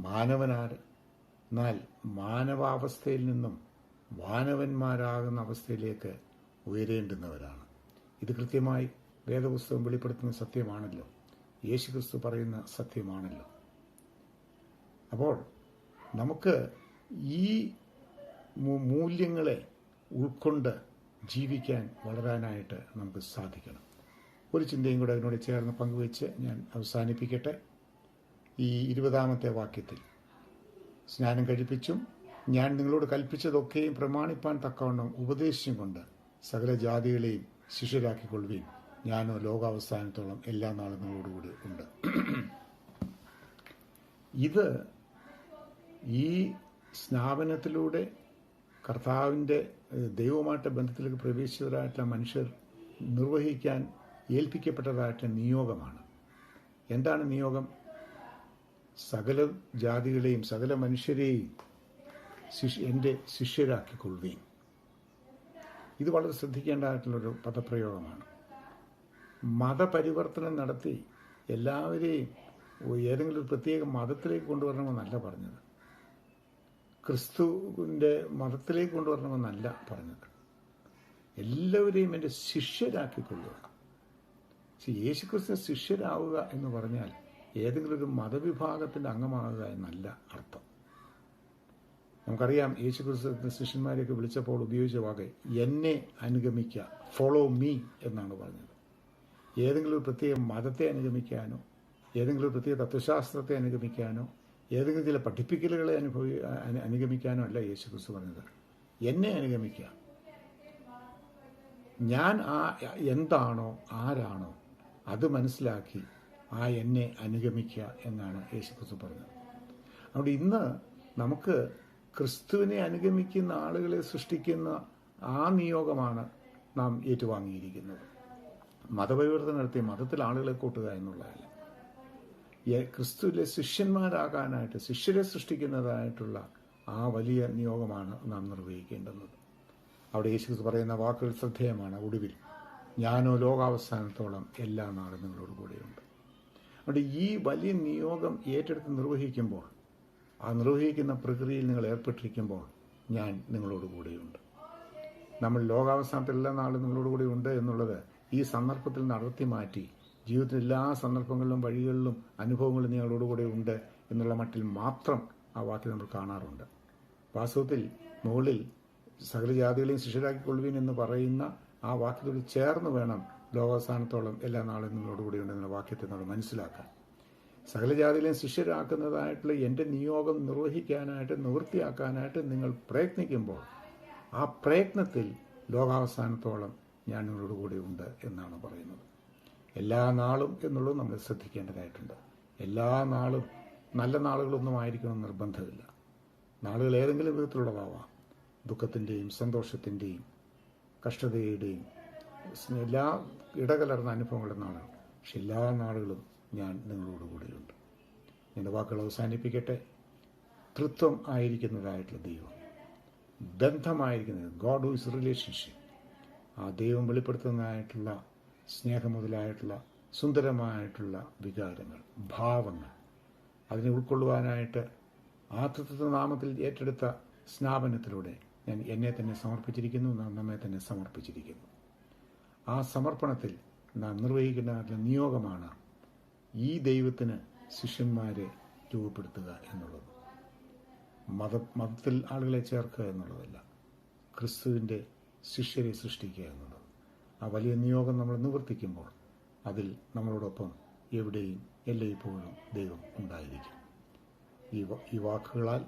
മാനവനാര്? എന്നാൽ മാനവാവസ്ഥയിൽ നിന്നും വാനവന്മാരാകുന്ന അവസ്ഥയിലേക്ക് ഉയരേണ്ടുന്നവരാണ്. ഇത് കൃത്യമായി വേദപുസ്തകം വെളിപ്പെടുത്തുന്ന സത്യമാണല്ലോ, യേശുക്രിസ്തു പറയുന്ന സത്യമാണല്ലോ. അപ്പോൾ നമുക്ക് ഈ മൂല്യങ്ങളെ ഉൾക്കൊണ്ട് ജീവിക്കാൻ വളരാനായിട്ട് നമുക്ക് സാധിക്കണം. ഒരു ചിന്തയും കൂടെ അതിനോട് ചേർന്ന് പങ്കുവെച്ച് ഞാൻ അവസാനിപ്പിക്കട്ടെ. ഈ 20-ാമത്തെ വാക്യത്തിൽ സ്നാനം കഴിപ്പിച്ചും ഞാൻ നിങ്ങളോട് കൽപ്പിച്ചതൊക്കെയും പ്രമാണിപ്പാൻ തക്കവണ്ണം ഉപദേശിച്ചും കൊണ്ട് സകല ജാതികളെയും ശിഷ്യരാക്കിക്കൊള്ളുകയും ഞാനോ ലോകാവസാനത്തോളം എല്ലാ നാളും നിങ്ങളോടുകൂടി ഉണ്ട്. ഇത് ഈ സ്നാപനത്തിലൂടെ കർത്താവിൻ്റെ ദൈവമായിട്ട് ബന്ധത്തിലേക്ക് പ്രവേശിച്ചവരായിട്ടുള്ള മനുഷ്യർ നിർവഹിക്കാൻ ഏൽപ്പിക്കപ്പെട്ടതായിട്ടുള്ള നിയോഗമാണ്. എന്താണ് നിയോഗം? സകല ജാതികളെയും സകല മനുഷ്യരെയും എൻ്റെ ശിഷ്യരാക്കിക്കൊള്ളുകയും. ഇത് വളരെ ശ്രദ്ധിക്കേണ്ടതായിട്ടുള്ളൊരു പദപ്രയോഗമാണ്. മതപരിവർത്തനം നടത്തി എല്ലാവരെയും ഏതെങ്കിലും ഒരു പ്രത്യേക മതത്തിലേക്ക് കൊണ്ടുവരണമെന്നല്ല പറഞ്ഞത്. ക്രിസ്തുവിൻ്റെ മതത്തിലേക്ക് കൊണ്ടുവരണമെന്നല്ല പറഞ്ഞത്. എല്ലാവരെയും എൻ്റെ ശിഷ്യരാക്കിക്കൊള്ളുക. യേശുക്രിസ്തു ശിഷ്യരാവുക എന്ന് പറഞ്ഞാൽ ഏതെങ്കിലും ഒരു മതവിഭാഗത്തിൻ്റെ അംഗമാകുക എന്നല്ല അർത്ഥം. നമുക്കറിയാം, യേശുക്രിസ്തു ശിഷ്യന്മാരെയൊക്കെ വിളിച്ചപ്പോൾ ഉപയോഗിച്ച വാക്ക് എന്നെ അനുഗമിക്കുക, ഫോളോ മീ എന്നാണ് പറഞ്ഞത്. ഏതെങ്കിലും ഒരു പ്രത്യേക മതത്തെ അനുഗമിക്കാനോ ഏതെങ്കിലും ഒരു പ്രത്യേക തത്വശാസ്ത്രത്തെ അനുഗമിക്കാനോ ഏതെങ്കിലും ചില പഠിപ്പിക്കലുകളെ അനുഗമിക്കാനോ അല്ല യേശുക്രിസ്തു പറഞ്ഞത്. എന്നെ അനുഗമിക്കുക. ഞാൻ എന്താണോ ആരാണോ അത് മനസ്സിലാക്കി എന്നെ അനുഗമിക്കുക എന്നാണ് യേശുക്രിസ്തു പറഞ്ഞത്. അതുകൊണ്ട് ഇന്ന് നമുക്ക് ക്രിസ്തുവിനെ അനുഗമിക്കുന്ന ആളുകളെ സൃഷ്ടിക്കുന്ന നിയോഗമാണ് നാം ഏറ്റുവാങ്ങിയിരിക്കുന്നത്. മതപരിവർത്തനം നടത്തി മതത്തിൽ ആളുകളെ കൂട്ടുക എന്നുള്ളതല്ല. ക്രിസ്തുവിലെ ശിഷ്യന്മാരാകാനായിട്ട് ശിഷ്യരെ സൃഷ്ടിക്കുന്നതായിട്ടുള്ള വലിയ നിയോഗമാണ് നാം നിർവഹിക്കേണ്ടുന്നത്. അവിടെ യേശുക്രിസ്തു പറയുന്ന വാക്കുകൾ ശ്രദ്ധേയമാണ്. ഒടുവിൽ ഞാനോ ലോകാവസാനത്തോളം എല്ലാ നാളും നിങ്ങളോട് കൂടെയുണ്ട്. അതുകൊണ്ട് ഈ വലിയ നിയോഗം ഏറ്റെടുത്ത് നിർവഹിക്കുമ്പോൾ, നിർവഹിക്കുന്ന പ്രക്രിയയിൽ നിങ്ങൾ ഏർപ്പെട്ടിരിക്കുമ്പോൾ ഞാൻ നിങ്ങളോട് കൂടെയുണ്ട്. നമ്മൾ ലോകാവസാനത്തിൽ എല്ലാ നാളും നിങ്ങളോട് കൂടെ ഉണ്ട് എന്നുള്ളത് ഈ സന്ദർഭത്തിൽ നടത്തി മാറ്റി ജീവിതത്തിൽ എല്ലാ സന്ദർഭങ്ങളിലും വഴികളിലും അനുഭവങ്ങളും നിങ്ങളോടുകൂടെ ഉണ്ട് എന്നുള്ള മട്ടിൽ മാത്രം ആ വാക്യം നമ്മൾ കാണാറുണ്ട്. വാസ്തവത്തിൽ മുകളിൽ സകല ജാതികളെയും ശിഷ്യരാക്കിക്കൊള്ളുവിൻ എന്ന് പറയുന്ന ആ വാക്യത്തോട് ചേർന്ന് വേണം ലോകാവസാനത്തോളം എല്ലാ നാളും നിങ്ങളോടുകൂടി ഉണ്ടെന്ന വാക്യത്തെ നമ്മൾ മനസ്സിലാക്കാൻ. സകല ജാതികളെയും ശിഷ്യരാക്കുന്നതായിട്ടുള്ള എൻ്റെ നിയോഗം നിർവഹിക്കാനായിട്ട് നിവൃത്തിയാക്കാനായിട്ട് നിങ്ങൾ പ്രയത്നിക്കുമ്പോൾ ആ പ്രയത്നത്തിൽ ലോകാവസാനത്തോളം ഞാൻ നിങ്ങളോട് കൂടെ ഉണ്ട് എന്നാണ് പറയുന്നത്. എല്ലാ നാളും എന്നുള്ളത് നമ്മൾ ശ്രദ്ധിക്കേണ്ടതായിട്ടുണ്ട്. എല്ലാ നാളും നല്ല നാളുകളൊന്നും ആയിരിക്കണം നിർബന്ധമില്ല. നാളുകൾ ഏതെങ്കിലും വിധത്തിലുള്ളതാവാം. ദുഃഖത്തിൻ്റെയും സന്തോഷത്തിൻ്റെയും കഷ്ടതയുടെയും എല്ലാ ഇടകലർന്ന അനുഭവങ്ങളുടെ നാളുകൾ. പക്ഷെ എല്ലാ നാളുകളും ഞാൻ നിങ്ങളോട് കൂടെയുണ്ട്. എൻ്റെ വാക്കുകൾ അവസാനിപ്പിക്കട്ടെ. തൃത്വം ആയിരിക്കുന്നതായിട്ടുള്ള ദൈവം, ബന്ധമായിരിക്കുന്നത് ഗോഡ് ഹു ഈസ് റിലേഷൻഷിപ്പ്, ആ ദൈവം വെളിപ്പെടുത്തുന്നതായിട്ടുള്ള സ്നേഹം മുതലായിട്ടുള്ള സുന്ദരമായിട്ടുള്ള വികാരങ്ങൾ, ഭാവങ്ങൾ, അതിനെ ഉൾക്കൊള്ളുവാനായിട്ട് തൃത്വനാമത്തിൽ ഏറ്റെടുത്ത സ്നാപനത്തിലൂടെ ഞാൻ എന്നെ തന്നെ സമർപ്പിച്ചിരിക്കുന്നു, നാം നമ്മെ തന്നെ സമർപ്പിച്ചിരിക്കുന്നു. ആ സമർപ്പണത്തിൽ നാം നിർവഹിക്കുന്ന നിയോഗമാണ് ഈ ദൈവത്തിന് ശിഷ്യന്മാരെ രൂപപ്പെടുത്തുക എന്നുള്ളത്. മതത്തിൽ ആളുകളെ ചേർക്കുക എന്നുള്ളതല്ല, ക്രിസ്തുവിൻ്റെ ശിഷ്യരെ സൃഷ്ടിക്കുക എന്നുള്ളത്. ആ വലിയ നിയോഗം നമ്മൾ നിവർത്തിക്കുമ്പോൾ അതിൽ നമ്മളോടൊപ്പം എവിടെയും എല്ലായ്പ്പോഴും ദൈവം ഉണ്ടായിരിക്കും. ഈ വാക്കുകളാൽ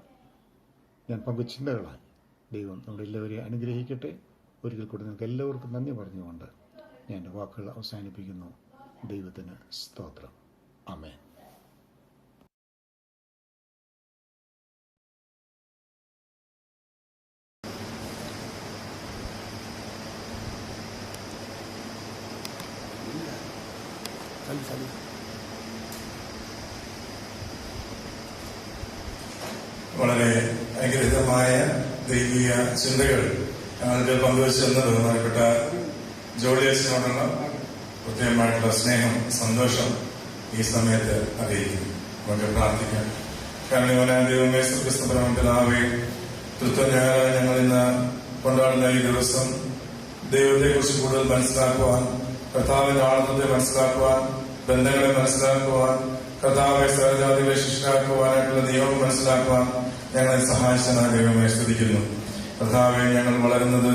ഞാൻ പങ്കുവച്ച ചിന്തകളാൽ ദൈവം നമ്മളെല്ലാവരെയും അനുഗ്രഹിക്കട്ടെ. ഒരിക്കൽ കൂടി നിങ്ങൾക്ക് എല്ലാവർക്കും നന്ദി പറഞ്ഞുകൊണ്ട് ഞാൻ എൻ്റെ വാക്കുകൾ അവസാനിപ്പിക്കുന്നു. ദൈവത്തിന് സ്തോത്രം. ആമേൻ. സാധിക്കും. വളരെ അനുഗ്രഹീതമായ ദൈവിക ചിന്തകൾ ഞങ്ങൾക്ക് പങ്കുവച്ചു തന്ന ബഹുമാനപ്പെട്ട ജോളിയസിനോടുള്ള പ്രത്യേകമായിട്ടുള്ള സ്നേഹം, സന്തോഷം ഈ സമയത്ത് അറിയിക്കുന്നു. നമുക്ക് പ്രാർത്ഥിക്കാം. കാരണം ദൈവമേ, സ്വർഗ്ഗസ്ഥനായ പിതാവേ, തൃത്വജ്ഞാന ഞങ്ങൾ ഇന്ന് കൊണ്ടാടുന്ന ഈ ദിവസം ദൈവത്തെ കുറിച്ച് കൂടുതൽ മനസ്സിലാക്കുവാൻ, കർത്താവിന്റെ ആളത്തെ മനസ്സിലാക്കുവാൻ, ബന്ധങ്ങളെ മനസ്സിലാക്കുവാൻ, കർത്താവെ സഹജാതികളെ ശിഷ്യരാക്കുവാനായിട്ടുള്ള നിയമം മനസ്സിലാക്കുവാൻ ഞങ്ങളെ സഹായിച്ചതിനായി ദൈവമേ സ്തുതിക്കുന്നു. കർത്താവെ, ഞങ്ങൾ വളരുന്നത്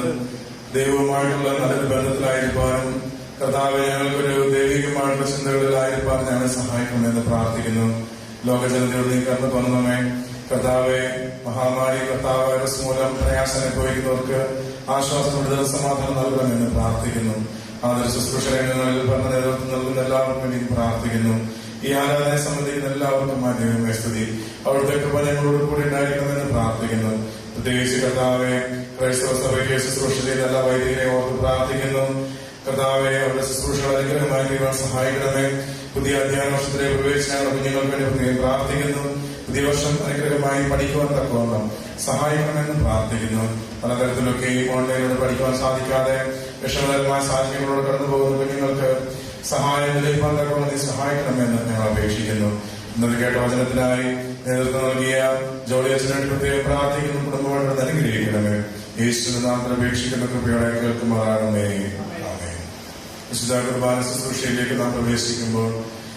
ദൈവവുമായിട്ടുള്ള നല്ലൊരു ബന്ധത്തിലായിരിക്കാനും കർത്താവെ ഞങ്ങൾക്കൊരു ദൈവികമായിട്ടുള്ള ചിന്തകളിലായിരിക്കാൻ ഞങ്ങളെ സഹായിക്കണമെന്ന് പ്രാർത്ഥിക്കുന്നു. ലോകജനതയോട് നീ കടന്നു വന്നമേ കർത്താവെ, മഹാമാരി കർത്താവ് വൈറസ് മൂലം പ്രയാസം അനുഭവിക്കുന്നവർക്ക് ആശ്വാസം, വിടുതൽ, സമാധാനം നൽകണമെന്ന് പ്രാർത്ഥിക്കുന്നു. ആദര ശുശ്രൂഷ രംഗങ്ങളിൽ പറഞ്ഞ നേതൃത്വം നൽകുന്ന എല്ലാവർക്കും വേണ്ടി പ്രാർത്ഥിക്കുന്നു. ഈ ആരാധനയെ സംബന്ധിക്കുന്ന എല്ലാവർക്കും ദൈവമേ സ്തുതി. അവിടുത്തെ കൃപ ഞങ്ങളോട് കൂടി ഉണ്ടായിരിക്കണമെന്ന് പ്രാർത്ഥിക്കുന്നു. പ്രത്യേകിച്ച് കർത്താവെ, ക്രൈസ്തവ സഭയ്ക്ക് ശുശ്രൂഷ ചെയ്ത എല്ലാ വൈദികരെ ഓർത്ത് പ്രാർത്ഥിക്കുന്നു. കർത്താവെ, അവരുടെ ശുശ്രൂഷകൾ അനുഗ്രഹമായി തീരുവാൻ സഹായിക്കണമേ. പുതിയ അധ്യയന വർഷത്തിലെ പ്രവേശിച്ച ഞങ്ങളുടെ കുഞ്ഞുങ്ങൾക്ക് വേണ്ടി പ്രത്യേകം പ്രാർത്ഥിക്കുന്നു. പുതിയ വർഷം അനുഗ്രഹമായി പഠിക്കുവാൻ തക്കവണ്ണം സഹായിക്കണമെന്ന് പ്രാർത്ഥിക്കുന്നു. പലതരത്തിലൊക്കെ ഈ ഓൺലൈനിലൂടെ പഠിക്കുവാൻ സാധിക്കാതെ വിഷമകരമായ സാഹചര്യങ്ങളോട് കടന്നു പോകുന്ന കുഞ്ഞുങ്ങൾക്ക് സഹായം ലഭിക്കാൻ തക്കവണ്ണം നീ സഹായിക്കണമെന്ന് ഞങ്ങൾ അപേക്ഷിക്കുന്നു. ഇന്നത് കേട്ട വചനത്തിനായി നേതൃത്വം നൽകിയ ജോലിയച്ഛനായിട്ട് പ്രത്യേകം പ്രാർത്ഥിക്കുന്നു. കുടുംബമായിട്ട് അനുഗ്രഹിക്കണമേ. യേശുവിന്റെ നാമത്തിൽ അപേക്ഷിക്കുന്ന കൃപയോടെ കേൾക്കുമാറാകണമേ. വിശുദ്ധ കുർബാന ശുശ്രൂഷയിലേക്ക് നാം പ്രവേശിക്കുമ്പോൾ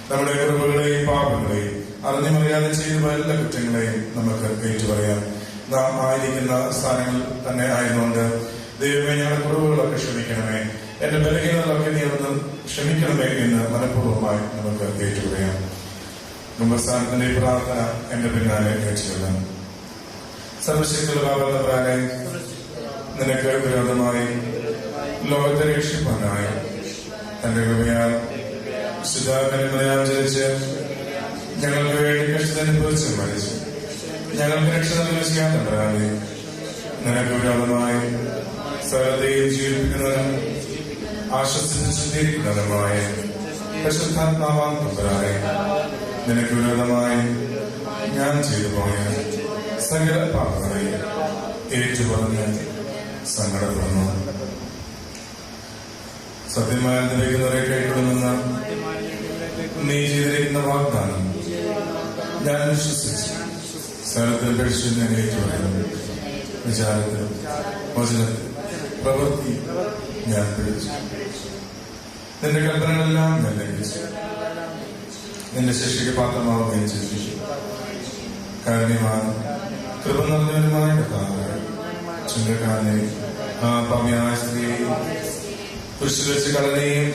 നമ്മുടെ കുറവുകളെയും പാപങ്ങളെയും അറിഞ്ഞുമറിയാതെ ചെയ്ത എല്ലാ കുറ്റങ്ങളെയും നമുക്ക് ഏറ്റുപറയാം. നാം ആയിരിക്കുന്ന സ്ഥാനങ്ങളിൽ തന്നെ ആയതുകൊണ്ട് ദൈവമേ, ഞങ്ങളുടെ കുറവുകളൊക്കെ ക്ഷമിക്കണമേ, എന്റെ ബലഹീനതകളൊക്കെ നീ ഒന്ന് ക്ഷമിക്കണമേ എന്ന് മനഃപൂർവ്വമായി നമുക്ക് ഏറ്റുപറയാം. കുംഭസ്ഥാനത്തിന്റെ പ്രാർത്ഥന എന്റെ പിന്നാലെ ഏറ്റുകൊള്ളാം. സർവശക്തിയുള്ള പ്രാനെ, നിനക്ക് വിരോധമായി ലോകത്തെ രക്ഷിപ്പാനായി തന്റെ കൃപയാൽ വിശുദ്ധ ജനിച്ച് ഞങ്ങൾക്ക് വേണ്ടി കഷ്ടനുഭവിച്ച് മരിച്ചു ഞങ്ങൾക്ക് രക്ഷ നൽകിയാൽ തമ്പുരാനെ, നിനക്ക് വിരോധമായി സകലത്തെയും ജീവിപ്പിക്കുന്നതിനും ആശ്വസിച്ച് ശുദ്ധീകരിക്കുന്നതുമായ പരിശുദ്ധാത്മാവാം തമ്പുരാനെ, നിനക്ക് വിരോധമായി ഞാൻ ചെയ്തു പോയ സകല പാപങ്ങളെയും ഏറ്റുപറഞ്ഞ് സങ്കടപ്പെടുന്നു. സത്യമായി അനുഭവിക്കുന്നവരെ കൈക്കൊള്ളുന്ന നീ ചെയ്തിരിക്കുന്ന വാഗ്ദാനം ഞാൻ വിശ്വസിച്ച് സകലത്തിൽ പരിശുദ്ധ ഏറ്റുപറയുന്നു. വിചാരത്തിലും വചനത്തിലും പ്രവൃത്തി ഞാൻ പിടിച്ചു. നിന്റെ കൽപ്പനകളെല്ലാം ഞാൻ ലംഘിച്ചു. നിന്റെ ശിക്ഷയ്ക്ക് പാത്രമാവുകയും ചെയ്തു. കാരുണ്യവാനും കൃപ നിറഞ്ഞവനുമായ കർത്താവേ, ചുങ്കക്കാരനെ ആ പാപിയായ സ്ത്രീയെയും കുരിശിൽ വെച്ച് കളനെയും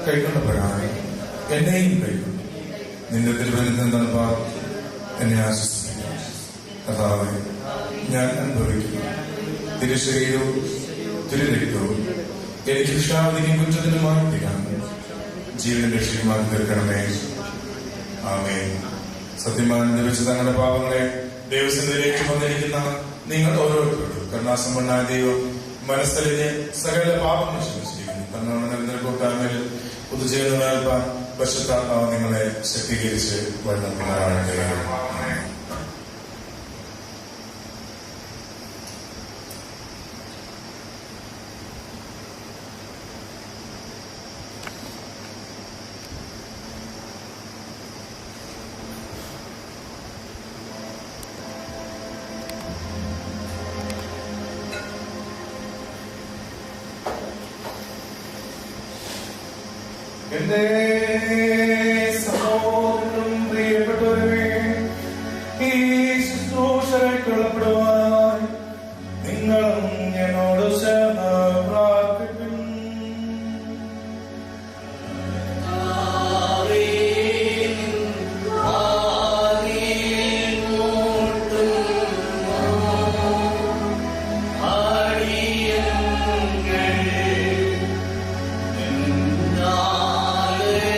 കൈക്കൊണ്ട പ്രകാരം എന്നെയും കൈക്കൊണ്ടു. നിന്റെ തിരുവനന്തപുരം തണുപ്പാൽ എന്നെ ആശ്വസിപ്പിക്കും. കർത്താവേ, ഞാൻ അനുഭവിക്കുന്നു തിരുശരീരവും തിരുരക്തവും എനിക്ക് വിഷാദിക്കും കുറ്റത്തിനുമായി തീരാണ്. ജീവൻ രക്ഷയുമായി തീർക്കണമേ. ആമേൻ. സത്യമായി ലഭിച്ച തങ്ങളുടെ പാപങ്ങളെ ദൈവസന്നിധിയിലേക്ക് വന്നിരിക്കുന്ന നിങ്ങൾ ഓരോരുത്തരോടും കരുണാസമ്പന്നനായ ദൈവം മനസ്സലിന് സകല പാപങ്ങൾ ക്ഷമിച്ചിരിക്കുന്നു. തങ്ങളുടെ കൂട്ടായ്മയിൽ പുതുചേരുന്ന പരിശുദ്ധാത്മാവ് നിങ്ങളെ ശക്തീകരിച്ച് വരുന്നതാകട്ടെ. എന്റെ സഹോദരനും പ്രിയപ്പെട്ടവരെ, ഈ ശുശ്രൂഷയ്ക്കുള്ളപ്പെടുവാൻ നിങ്ങളും എന്നോട് ചേർന്ന് പ്രാർത്ഥിക്കും.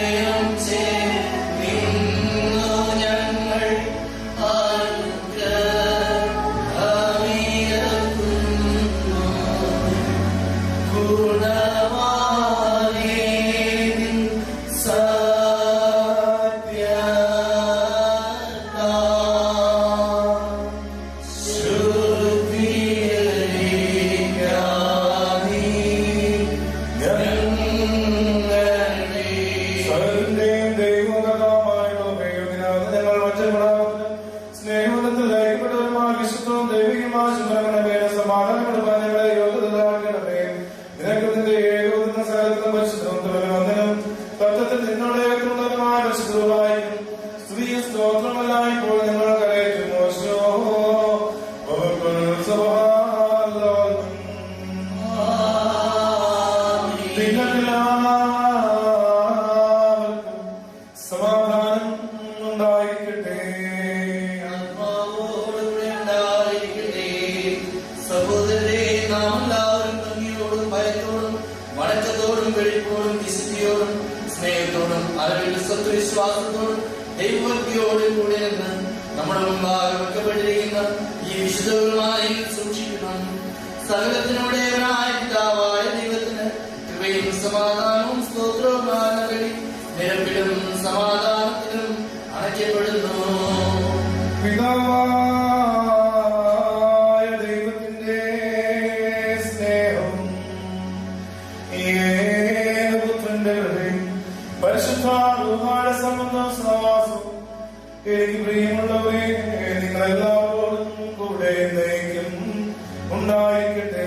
Yeah. ഭക്തിയോടും വെളിപ്പോടും വിശുദ്ധിയോടും സ്നേഹത്തോടും അറിവിൽ സത്വവിശ്വാസത്തോടും ദൈവഭക്തിയോടും കൂടെ നിന്ന് നമ്മുടെ മുമ്പാകെ വെക്കപ്പെട്ടിരിക്കുന്ന ഈ വിശുദ്ധവുമായി സൂക്ഷിക്കണം. സകലത്തിനുടേവനായ പിതാവായ ദൈവത്തിന് കൃപയും സമാധാനവും സ്തോത്രവും നിരപ്പിലും സമാധാനത്തിലും അണയ്ക്കപ്പെടുന്നു. പിതാവായ ദൈവത്തിന്റെ സ്നേഹം ഏകപുത്രന്റെ പരിശുദ്ധാത്മാവിന്റെ സംബന്ധവും സഹവാസവും എനിക്ക് പ്രിയമുള്ളവരെ നിങ്ങളെല്ലാവരോടും കൂടെ എന്നേക്കും ഉണ്ടായിരിക്കട്ടെ.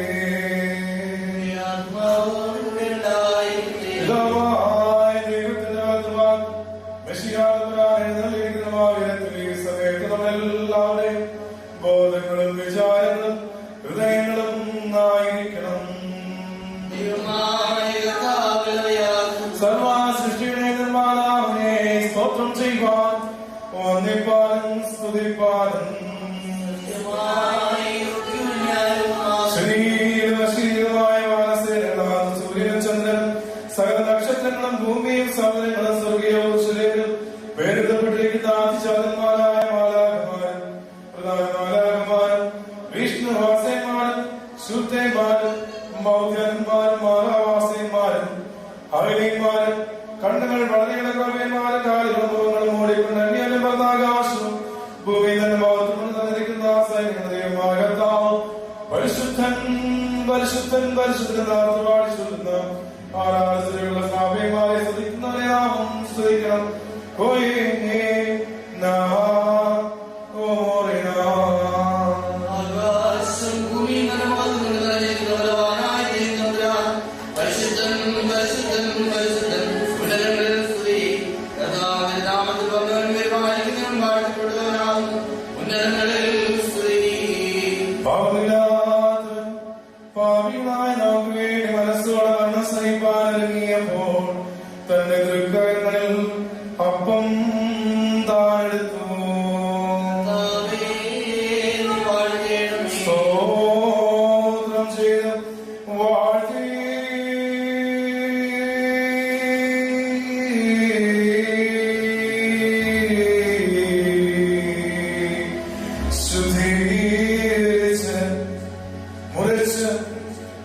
പിതാവായ ദൈവത്തിന്റെ വാഗ്ദാനം സമയത്ത് നമ്മളെല്ലാവരുടെയും ബോധങ്ങളും വിചാരങ്ങളും ഹൃദയങ്ങളും ആയിരിക്കണം. സർവ സൃഷ്ടിയുടെ നിർമ്മാതാവിനെ സ്തോത്രം ചെയ്യുവാൻ വന്ദിപ്പാനും സ്തുതിപ്പാനും ശരീരമായ വാനസേനകളാൽ സൂര്യനും ചന്ദ്രനും സകല നക്ഷത്രങ്ങളും ഭൂമിയും സമുദ്രങ്ങളും സ്വർഗീയവും ശരീരം പേരെഴുതപ്പെട്ടിരിക്കുന്ന അതിചാതന്മാരായ മാലാഖമാരും പ്രധാന മാലാഖമാരും വിഷ്ണുവാസന്മാരും ശുദ്ധന്മാരും ബൗദ്ധന്മാരും മാലാവാസന്മാരും അകലിന്മാരും കണ്ണുകൾ വളരെ ഇളകവന്മാരും കാലുകളും മൂടിക്കൊണ്ട് അന്യാനും പറഞ്ഞാകാശവും ഭൂമിയിൽ തന്നെ ഭാഗത്തുകൊണ്ട് തന്നിരിക്കുന്ന സൈന്യമായ കർത്താവും പരിശുദ്ധൻ പരിശുദ്ധൻ പരിശുദ്ധൻ പാടിച്ചുന്ന ആരാധനയുള്ള സ്ഥാപനമായി സ്തുതിക്കുന്നവരെ നാമം സ്തുതിക്കണം. ആകാശം ഭൂമി പരിശുദ്ധൻ പരിശുദ്ധൻ പരിശുദ്ധൻ ഉന്നതങ്ങളിൽ സ്തുതി. കർത്താവിന്റെ നാമത്തിൽ വന്നവൻ പരിപാലിക്കുന്നവൻ വാഴ്ത്തപ്പെടുന്നവനാകുന്നു. ഉന്നതങ്ങളിൽ സ്തുതി. പാപികളായ നമുക്ക് വേണ്ടി മനസ്സോടെ മരണം സഹിപ്പാനിറങ്ങിയപ്പോൾ തന്റെ ദൃക്കങ്ങളിൽ അപ്പം താഴെടുത്തു. സ്തോത്രം ചെയ്ത് വാഴ്ത്തി ശുദ്ധീകരിച്ച് മുറിച്ച്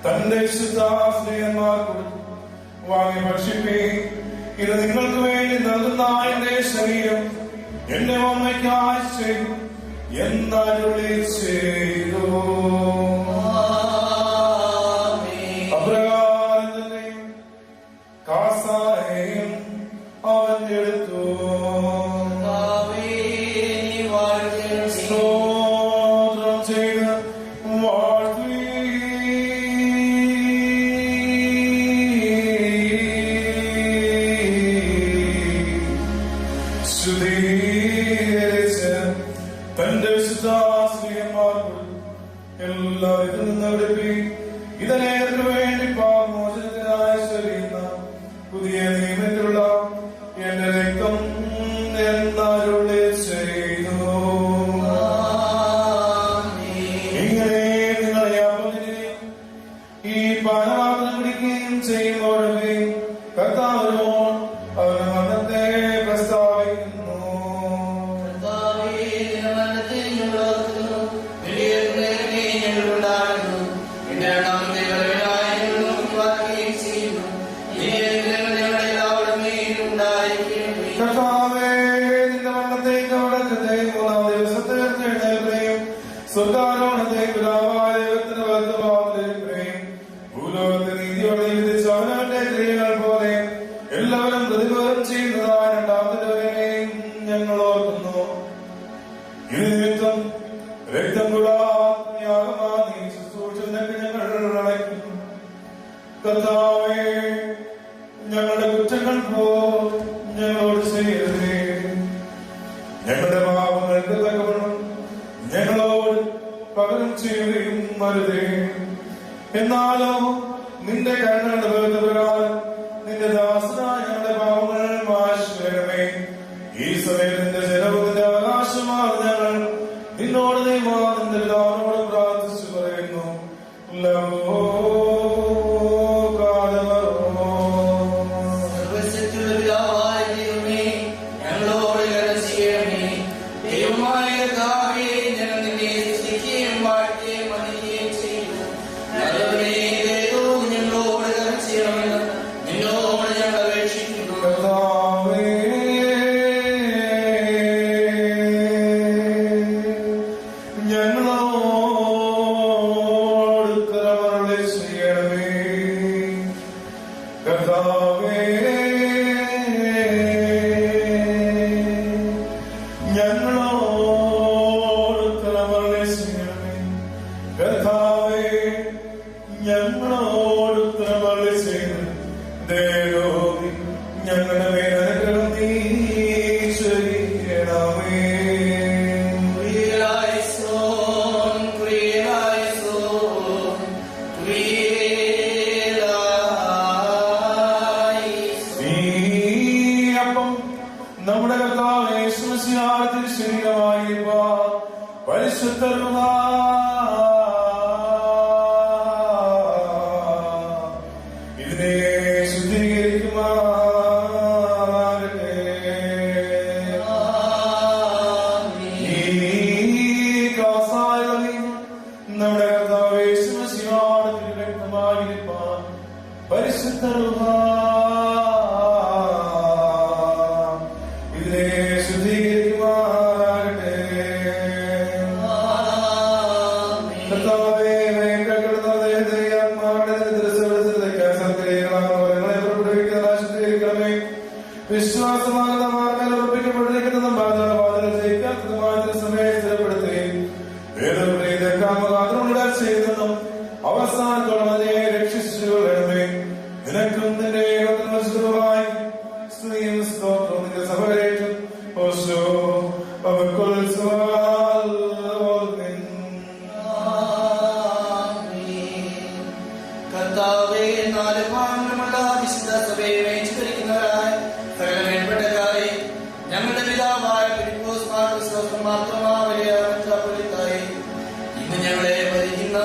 തന്റെ വിശുദ്ധാശ്രയന്മാർ കൊടുത്തു. വാങ്ങി ഭക്ഷിപ്പേ, ഇത് നിങ്ങൾക്ക് വേണ്ടി നൽകുന്ന എന്റെ ശരീരം എന്റെ അമ്മയ്ക്കായി ചെയ്തു എന്നരുളി ചെയ്തു. അപ്രകാരം തന്നെ കാസായും അവൻ എടുത്തു. സ്തോത്രം ചെയ്ത് വാഴ്ത്തി ശുദ്ധീകരിച്ച് തന്റെ വിശുദ്ധാശ്രയന്മാർ എല്ലാവരിൽ നിന്നെടുപ്പി. ഇതിനേർക്ക് വേണ്ടി പാപമോചനത്തിനായി ശരീര പുതിയ നിയമത്തിലുള്ള എന്റെ രക്തം എന്നരുളി ചെയ്തു. ഇങ്ങനെ നിങ്ങൾ യാതൊന്നിനെയും ഈ പാനപാത്രം കുടിക്കുകയും ചെയ്യുമ്പോഴേ കർത്താവിനോട് അവരുടെ മരണത്തെ പ്രസ്താവിക്കുന്നു. കർത്താവേ, നിന്റെ മരണത്തെയും അടക്കത്തെയും മൂന്നാം ദിവസത്തെ എഴുന്നേൽക്കുകയും സ്വർഗ്ഗാരോഹണത്തെ പിതാവായ ദൈവത്തിന്റെ വലത്തുഭാഗത്തിലിരിക്കുകയും ഭൂലോകത്തെ നീതിയോടെ വിധിച്ച അവനവന്റെ ക്രിയകൾ പോലെ എല്ലാവരും പ്രതിഫലം ചെയ്യുന്നതായ രണ്ടാമത്തെ വരെയും ഞങ്ങൾ ഓർക്കുന്നു. ഇത് നിമിത്തം രക്തം കൂടാത്മയാകമാ നീ ശുശ്രൂഷനൊക്കെ ഞങ്ങൾ അടയ്ക്കുന്നു. കർത്താവേ, ഞങ്ങളുടെ കുറ്റങ്ങൾ പോ ഞങ്ങളോട് ചെയ്യരുതേ. ഞങ്ങളുടെ പാപങ്ങൾക്ക് തക്കവണ്ണം ഞങ്ങളോട് പകരം ചെയ്യുകയും വരുതേ. എന്നാലോ നിന്റെ കരുണയുടെ പ്രകാരം നിന്റെ ദാസനായ ഞങ്ങളുടെ പാപങ്ങൾ മായ്ക്കണമേ. ഈ സമയത്തിന്റെ ജനത്തിന്റെ അവകാശമാണ് ഞങ്ങൾ നിന്നോട് നിന്റെ പിതാവിനോട് പ്രാർത്ഥിച്ചു പറയുന്നു. ലവോ കാലവോ കർത്താവേ ഞങ്ങളോട് ഉത്തരമരുളി ചെയ്യണമേ. കർത്താവേ ഞങ്ങളോട് ഉത്തരമരുളി ചെയ്യണമേ. ദൈവമേ ഞങ്ങളുടെ മേൽ അനുഗ്രഹം നീ ചൊരിയണമേ. നമ്മുടെ കർത്താവേ യേശുമിശിഹായുടെ ശരീരമായി പരിശുദ്ധ ഇതിനെ ശുദ്ധീകരിക്കുമാറട്ടെ. ഈ കാസായി നമ്മുടെ കർത്താവേ യേശുമിശിഹായുടെ രക്തമായി പരിശുദ്ധ ഇതിനെ ശുദ്ധീകരിക്കുമാറാകട്ടെ. കർത്താവേ ശുദ്ധീകരിക്കണമേ. വിശ്വാസമാകുന്ന മാർഗ്ഗം ഉറപ്പിക്കപ്പെട്ടിരിക്കുന്ന സമയം സ്ഥിരപ്പെടുത്തുകയും വേദപ്രീതക്കാമകാത്രമുണ്ടാ ചെയ്യുന്നതും അവസാനത്തോളം അതിനെ രക്ഷിച്ചു വേണമേ. നിനക്കും നിന്റെ ഏകോപനമായി സ്ത്രീയും സ്തോത്രവും നിന്റെ സഭകരേറ്റും ഓശോ അവക്കുൽ കർത്താവേ നാല് ഭാഗങ്ങളുള്ള വിശുദ്ധ സഭയെ മേച്ചുകരിക്കുന്നവരായ സകല മേൽപ്പെട്ടക്കാരെ ഞങ്ങളുടെ പിതാവായ ഫിലിപ്പോസ് മാർ വിശ്വാസം മാത്രമാവലിയ മെത്രാപ്പൊലീത്തായി ഇന്ന് ഞങ്ങളെ ഭരിക്കുന്ന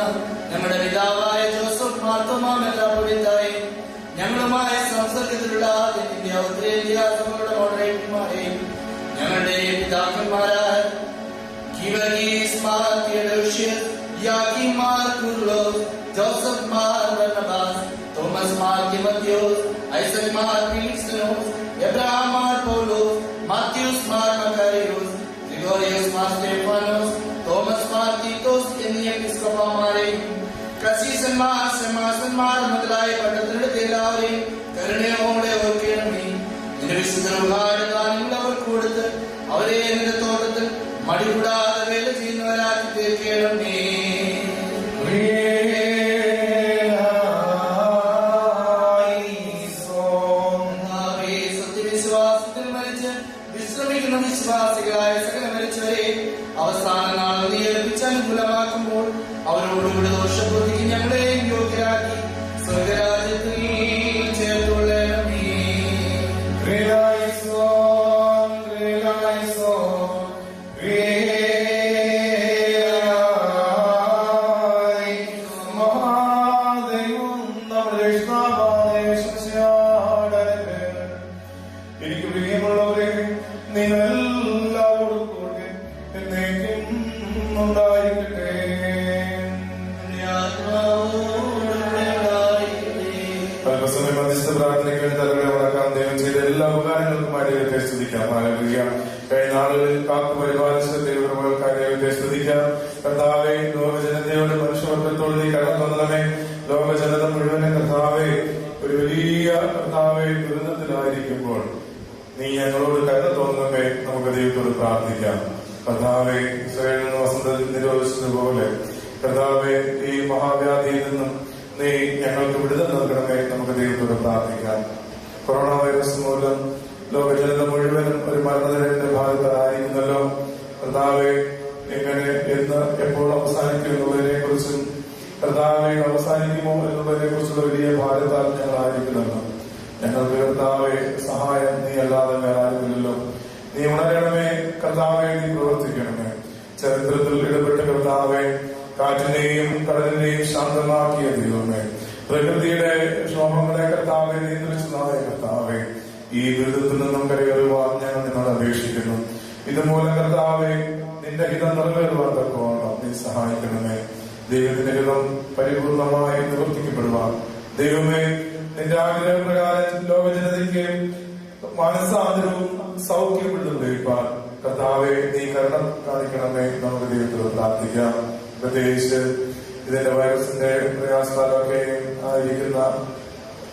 ഞങ്ങളുടെ പിതാവായ ജോസഫ് മാർത്തോമാ മെത്രാപ്പൊലീത്തായി ഞങ്ങളുമായ സംസർഗത്തിലുള്ള ഇന്ത്യ ഉത്തരേന്ത്യ സഭകളുടെ മോഡറേറ്റർമാരെയും ഞങ്ങളുടെ പിതാക്കന്മാരായ Geevarghese Mar Theodosius, Yakim Mar Kurilos, Joseph Mar Barnabas, Thomas Mar Timotheos, Isaac Mar Philoxenos, Abraham Mar Paulos, Mathews Mar Makarios, Gregorios Mar Stephanos, Thomas Mar Theethos എന്നീ എപ്പിസ്കോപ്പമാരെയും കസീസന്മാർ ശമാസന്മാർ മുതലായ പട്ടണത്തിലെടുത്ത എല്ലാവരെയും കരുണയോടെ ഓർക്കണമേ. നിന്റെ വിശുദ്ധ അവർക്ക് കൊടുത്ത് അവരെ നിന്റെ തോട്ടത്തിൽ മടികൂടാതെ വേല ചെയ്യുന്നവരാക്കി തീർക്കണമേ. സത്യവിശ്വാസത്തിൽ മരിച്ച് വിശ്രമിക്കുന്ന വിശ്വാസികളായ സകല മരിച്ചവരെ അവസാന നാൾ നീ ലഭിച്ച അനുകൂലമാക്കുമ്പോൾ അവരോടുകൂടി ദോഷപ്രതിക്ക് ഞങ്ങളെയും യോഗ്യരാക്കി സ്വർഗരാജ്യത്തിൽ ചേർത്തുകൊള്ളണമേ. എനിക്ക് പ്രിയമുള്ളവരെ നിങ്ങളെല്ലാവരോടും കൂടെ എന്നേക്കും ഉണ്ടായിരിക്കട്ടെ. അല്പസമയം മധ്യസ്ഥ പ്രാർത്ഥനയ്ക്ക് തലകളെ വളക്കാൻ ദൈവം ചെയ്ത എല്ലാ ഉപകാരങ്ങൾക്കുമായി ദൈവത്തെ സ്തുതിക്കാം. കഴിഞ്ഞ നാളുകളിൽ കാത്തു പരിപാലിച്ച ദൈവകർമ്മകൾക്കായി ദൈവത്തെ സ്തുതിക്കാം. കർത്താവേ ലോകജനതയോട് മനുഷ്യവർഗത്തോട് നീ കടന്നു വന്നതമേ. ലോകജനത മുഴുവനും കർത്താവേ ഒരു വലിയ കർത്താവെ ദുരിതത്തിലായിരിക്കുമ്പോൾ നീ ഞങ്ങളോട് കരുണ തോന്നണമേ. നമുക്ക് ദൈവത്തോട് പ്രാർത്ഥിക്കാം. കർത്താവെ ഇസ്രായേലിൽ നിന്ന് വസന്തത്തിൽ നിരോധിച്ചതുപോലെ കർത്താവെ ഈ മഹാവ്യാധിയിൽ നിന്നും നീ ഞങ്ങൾക്ക് വിടുതൽ നൽകണമേ. നമുക്ക് ദൈവത്തോട് പ്രാർത്ഥിക്കാം. കൊറോണ വൈറസ് മൂലം ലോകജനത മുഴുവനും ഒരു മരണനിരയുടെ ഭാഗത്തായിരിക്കുന്നല്ലോ. കർത്താവെ എങ്ങനെ എന്ന് എപ്പോൾ അവസാനിക്കും എന്നുള്ളതിനെ കുറിച്ചും കർത്താവെ അവസാനിക്കുമോ എന്നുള്ളതിനെ കുറിച്ചുള്ള വലിയ ഭാരത്താൽ ഞങ്ങളായിരിക്കുന്നല്ലോ. ഞങ്ങൾക്ക് കർത്താവെ സഹായം നീ അല്ലാതെ വേറെ ആരുമില്ലല്ലോ. നീ ഉണരണമേ കർത്താവെ, നീ പ്രവർത്തിക്കണമേ. ചരിത്രത്തിൽ ഇടപെട്ട കർത്താവെ കാറ്റിനെയും കടലിനെയും ശാന്തമാക്കിയ ദൈവമേ, പ്രകൃതിയുടെ ക്ഷോഭങ്ങളെ കർത്താവെ നിയന്ത്രിച്ചതായ കർത്താവെ, ഈ ദുരിതത്തിൽ നിന്നും കരകയറുവാൻ ഞങ്ങൾ നിന്നോട് അപേക്ഷിക്കുന്നു. ഇതുമൂലം കർത്താവെ നിന്റെ ഹിതം നിറവേറുവാൻ തക്കവണ്ണം നീ സഹായിക്കണമേ. ദൈവത്തിന്റെ ഹിതം പരിപൂർണമായി നിവർത്തിക്കപ്പെടുവാൻ ദൈവമേ നിന്റെ ആഗ്രഹപ്രകാരം ലോകജനതയ്ക്ക് മനസ്സാന്തരവും സൗഖ്യപ്പെടുത്തും ലഭിപ്പാൻ കർത്താവെ നീ കരുണ കാണിക്കണമേ. നമുക്ക് ദൈവത്തോട് പ്രാർത്ഥിക്കാം. പ്രത്യേകിച്ച് ഇതിന്റെ വൈറസിന്റെ പ്രയാസത്താലൊക്കെ ആയിരിക്കുന്ന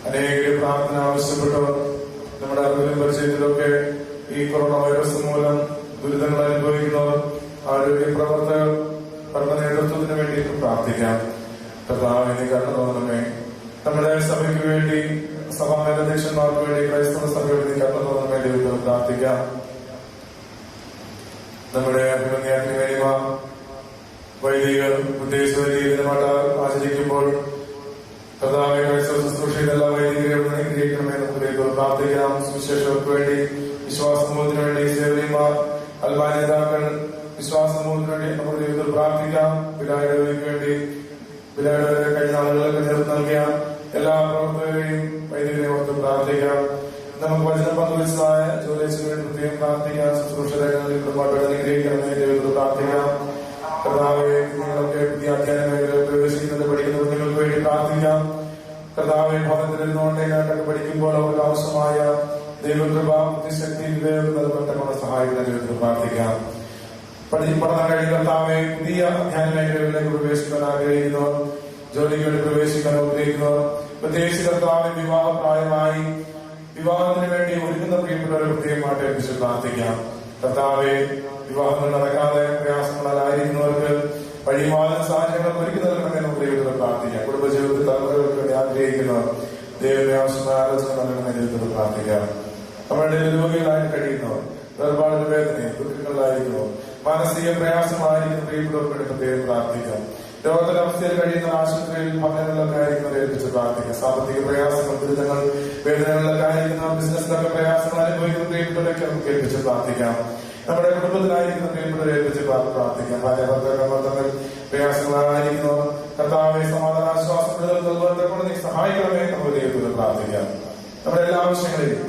അനേകം പ്രാർത്ഥന ആവശ്യപ്പെട്ടവർ നമ്മുടെ അറിവിലും പരിചയത്തിലൊക്കെ ഈ കൊറോണ വൈറസ് മൂലം ദുരിതങ്ങൾ അനുഭവിക്കുന്നവർ, ആരോഗ്യ പ്രവർത്തകർ, ഭരണ നേതൃത്വത്തിന് വേണ്ടി പ്രാർത്ഥിക്കാം. കർത്താവിനെ കരുണ നമ്മുടെ സഭയ്ക്ക് വേണ്ടി, സഭാ മേലധ്യക്ഷന്മാർക്ക് വേണ്ടി, ക്രൈസ്തവ സഭയുടെ കരുണ വേണ്ടി പ്രാർത്ഥിക്കാം. നമ്മുടെ അഭിമന്യാഗ്നിമേനിമ വൈദികർ പ്രത്യേകിച്ച് വലിയ ദിനമായിട്ട് ആചരിക്കുമ്പോൾ കർത്താവെ ക്രൈസ്തവ ശുശ്രൂഷയിൽ എല്ലാ വൈദികരെയും അനുഗ്രഹിക്കണമേ നമുക്ക് പ്രാർത്ഥിക്കാം. സുവിശേഷകർക്ക് വേണ്ടി, വിശ്വാസ സമൂഹത്തിന് വേണ്ടി, സേവനിമാർ, അൽബാ നേതാക്കൾ, വിശ്വാസ സമൂഹത്തിന് വേണ്ടി നമുക്ക് ദൈവത്തിൽ പ്രാർത്ഥിക്കാം. വിലായകർക്ക് വേണ്ടി, വിലായകരെ കഴിഞ്ഞ ആളുകളൊക്കെ നേതൃത്വം നൽകിയ എല്ലാ പ്രവർത്തകരെയും വൈദികരെയും ഓർത്ത് പ്രാർത്ഥിക്കാം. നമുക്ക് വചനം പങ്കുവച്ചതായ ജോലിസിന് വേണ്ടി പ്രത്യേകം പ്രാർത്ഥിക്കാം. ശുശ്രൂഷകളെ കുടുംബമായിട്ട് അനുഗ്രഹിക്കണമേ ദൈവത്തിൽ പ്രാർത്ഥിക്കാം. കർത്താവെ നിങ്ങളൊക്കെ പുതിയ അധ്യയന മേഖലയിൽ പ്രവേശിക്കുന്നത് പഠിക്കുന്ന കുഞ്ഞുങ്ങൾക്ക് വേണ്ടി പ്രാർത്ഥിക്കാം. കർത്താവെ ഭവനത്തിലിരുന്നുകൊണ്ടേക്കാട്ടൊക്കെ പഠിക്കുമ്പോൾ അവർക്ക് ആവശ്യമായ ദൈവകൃപ, ബുദ്ധിശക്തി, വിവേകം നൽകപ്പെട്ട സഹായിക്കുന്ന ദൈവത്തിൽ പ്രാർത്ഥിക്കാം. പഠനം കഴിഞ്ഞ കർത്താവെ പുതിയ അധ്യയന മേഖലകളിലേക്ക് പ്രവേശിക്കാൻ ആഗ്രഹിക്കുന്നവർ, ജോലിക്ക് വേണ്ടി പ്രവേശിക്കാൻ ആഗ്രഹിക്കുന്നവർ, പ്രത്യേകിച്ച് കർത്താവെ വിവാഹപ്രായമായി വിവാഹത്തിന് വേണ്ടി ഒരുങ്ങുന്ന പ്രിയപ്പെട്ടവരെ പ്രത്യേകമായിട്ട് ഏൽപ്പിച്ച് പ്രാർത്ഥിക്കാം. കർത്താവെ വിവാഹങ്ങൾ നടക്കാതെ പ്രയാസങ്ങളായിരിക്കുന്നവർക്ക് വഴിമാറുന്ന സാഹചര്യങ്ങൾ ഒരുക്കി നൽകണമെന്ന് നമുക്ക് ദൈവത്തിൽ പ്രാർത്ഥിക്കാം. കുടുംബജീവിതത്തിൽ തലമുറകൾക്ക് വേണ്ടി ആഗ്രഹിക്കുന്നവർ ദൈവത്തെ ആവശ്യമായ ആലോചന നൽകണമെന്ന് ദൈവത്തിൽ പ്രാർത്ഥിക്കാം. നമ്മുടെ രോഗികളായിട്ട് കഴിയുന്നവർ, വേർപാടിന്റെ വേദനയും ദുഃഖങ്ങളിലായിരിക്കുന്നവർ, മാനസിക പ്രയാസമായിരിക്കുന്ന പ്രിയപ്പെട്ടവർക്ക് വേണ്ടി പ്രത്യേകം പ്രാർത്ഥിക്കാം. രോഗത്തിന്റെ അവസ്ഥയിൽ കഴിയുന്ന ആശുപത്രിയിൽ ഭവനങ്ങളിലൊക്കെ ആയിരിക്കുന്നവരെ ഏൽപ്പിച്ച് പ്രാർത്ഥിക്കാം. സാമ്പത്തിക പ്രയാസങ്ങൾ, ദുരിതങ്ങൾ, വേദനകളിലൊക്കെ ആയിരിക്കുന്ന ബിസിനസ്സിലൊക്കെ പ്രയാസങ്ങൾ അനുഭവിക്കുന്ന പ്രിയപ്പെട്ടവരൊക്കെ നമുക്ക് ഏൽപ്പിച്ച് പ്രാർത്ഥിക്കാം. നമ്മുടെ കുടുംബത്തിലായിരിക്കുന്ന പ്രിയപ്പെട്ടവരെ ഏൽപ്പിച്ച് പ്രാർത്ഥിക്കാം. ഭാര്യാഭർത്തകൾ പ്രയാസങ്ങളായിരിക്കുന്നവർ കർത്താവെ സമാധാനാശ്വാസപ്പെടുതൽ നൽകുന്നതിനെ നീ സഹായിക്കണമേ നമ്മുടെ ദൈവത്തിൽ പ്രാർത്ഥിക്കാം. നമ്മുടെ എല്ലാ ആവശ്യങ്ങളെയും,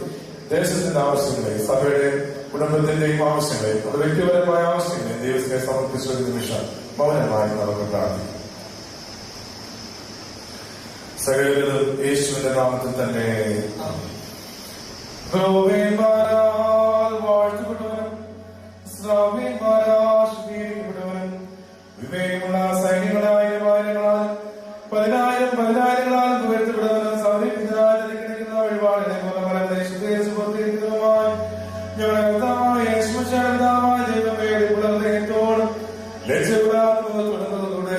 ദേശത്തിന്റെ ആവശ്യങ്ങളെയും, സഭയുടെ കുടുംബത്തിന്റെയും ആവശ്യങ്ങളെയും, നമ്മുടെ വ്യക്തിപരമായ ആവശ്യങ്ങളെയും ദൈവത്തെ സമർപ്പിച്ച ഒരു നിമിഷം മൗനമായി നമുക്ക് പ്രാർത്ഥിക്കാം. സകലരും യേശുവിന്റെ നാമത്തിൽ തന്നെ. വാഴ്ത്തപ്പെട്ടവനും വിവേകമുള്ള സൈന്യങ്ങളായിരം പതിനായിരങ്ങളാലും ഉയർത്തപ്പെടുന്നവനും സൗരഭിക്കുന്ന വഴിപാടിനെ പുറത്തിരിക്കുന്നതുമായി ഞങ്ങളുടെ ദൈവമേയുടെ പുലർത്തോടും ലക്ഷ്യപ്പെടാത്തൂടെ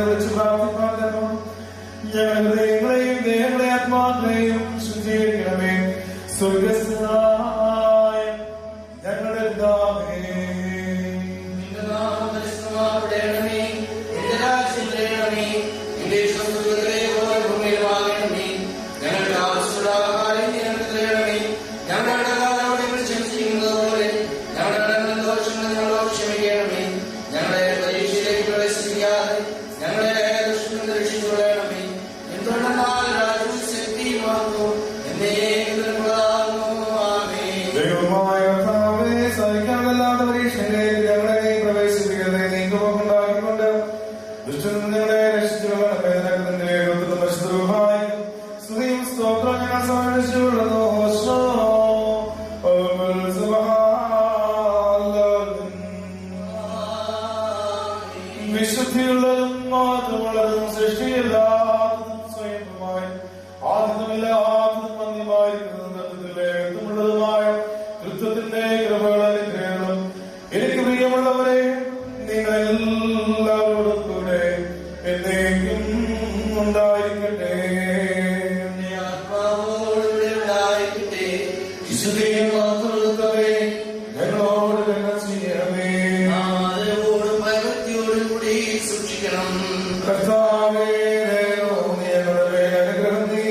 വിളിച്ചു പ്രാർത്ഥിപ്പാൻ ഞങ്ങളുടെ ഹൃദയങ്ങളെയും ദേഹങ്ങളെ ആത്മാക്കളെയും ശുദ്ധീകരിക്കണമേ. സ്വർഗസ്ഥനായ ഞങ്ങളുടെ പിതാവേ, നിന്റെ നാമം പരിശുദ്ധമാക്കപ്പെടണമേ. നിന്റെ രാജ്യം വരണമേ. നിന്റെ ഇഷ്ടം സ്വർഗ്ഗത്തിലെ പോലെ ഭൂമിയിലുമാകണമേ. ഞങ്ങളുടെ ആവശ്യമുള്ള ആഹാരം ഞങ്ങൾക്ക് തരണമേ. ഞങ്ങളുടെ കടക്കാരോട് ഞങ്ങൾ ക്ഷമിച്ചിരിക്കുന്നത് പോലെ ഞങ്ങളുടെ ദോഷങ്ങൾ ഞങ്ങളോട് ക്ഷമിക്കണമേ. ഞങ്ങളെ പരീക്ഷയിലേക്ക് പ്രവേശിപ്പിക്കാതെ ഞങ്ങളെ ദുഷ്ടനിൽ രക്ഷിച്ചുകൊള്ളണമേ. എന്തുകൊണ്ടെന്നാൽ രാജ്യവും ശക്തിയും മഹത്വവും എന്നേക്കുമുള്ളതാകുന്നു. ആമേൻ. ദൈവമായ കർത്താവേ, സഹിക്കാനല്ലാത്ത പരീക്ഷയിലേക്ക് ഞങ്ങളെ നീ പ്രവേശിപ്പിക്കരുതേ. നീക്കുണ്ടാക്കിക്കൊണ്ട് ദുഷ്ടനിൽ ഞങ്ങളെ രക്ഷിച്ചുകൊള്ളണമേ. നിന്റെ പരിശുദ്ധമായി സ്തുതിയും സ്തോത്രം ഞങ്ങൾ സമർപ്പിച്ചുകൊള്ളുന്നു. വിശുദ്ധിയുള്ളതും മാത്രമുള്ളതും സൃഷ്ടിയില്ലാത്തതും സ്വയംഭമായി ആദ്യമില്ലാത്തതും മന്യമായിരിക്കുന്നതും കൃത്യത്തിന്റെ കൃപകളും അനുഗ്രഹങ്ങളും എനിക്ക് പ്രിയമുള്ളവരെ നിങ്ങളെല്ലാവരോടും കൂടെ എന്നേക്കും ഉണ്ടായിരിക്കട്ടെ. ആത്മാവോടുകൂടെ ഉണ്ടായിരിക്കട്ടെ. വിശുദ്ധിയും വാർത്തവേ ഞങ്ങളോട് കരുണ ചെയ്യണമേ. ആദരവോടും ഭയഭക്തിയോടും കൂടി സൂക്ഷിക്കണം. കർത്താവേ, ഞങ്ങളുടെ മേൽ അനുഗ്രഹം നീ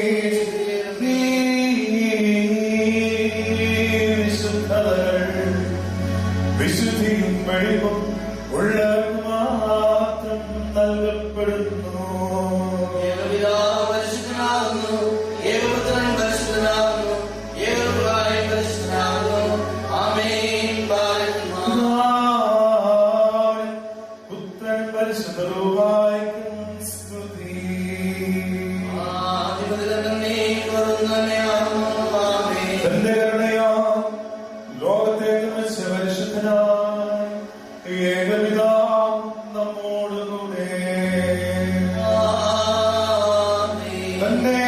വിശുദ്ധിയും വെളിവും ഉള്ളവർക്ക് മാത്രം നൽകപ്പെടുന്നു. ഏകപിതാവ് പരിശുദ്ധനാകുന്നു, ഏകപുത്രൻ പരിശുദ്ധനാകുന്നു, ഏകപുത്രൻ പരിശുദ്ധനാകുന്നു. ആമേൻ. പുത്രൻ പരിശുദ്ധരൂപായിക്കും സ്തുതി. തന്റെ കരുണയാ ലോകത്തേക്ക് വെച്ച പരിശുദ്ധനായി ഏകപിതാവ് നമ്മോടുകൂടെ തന്നെ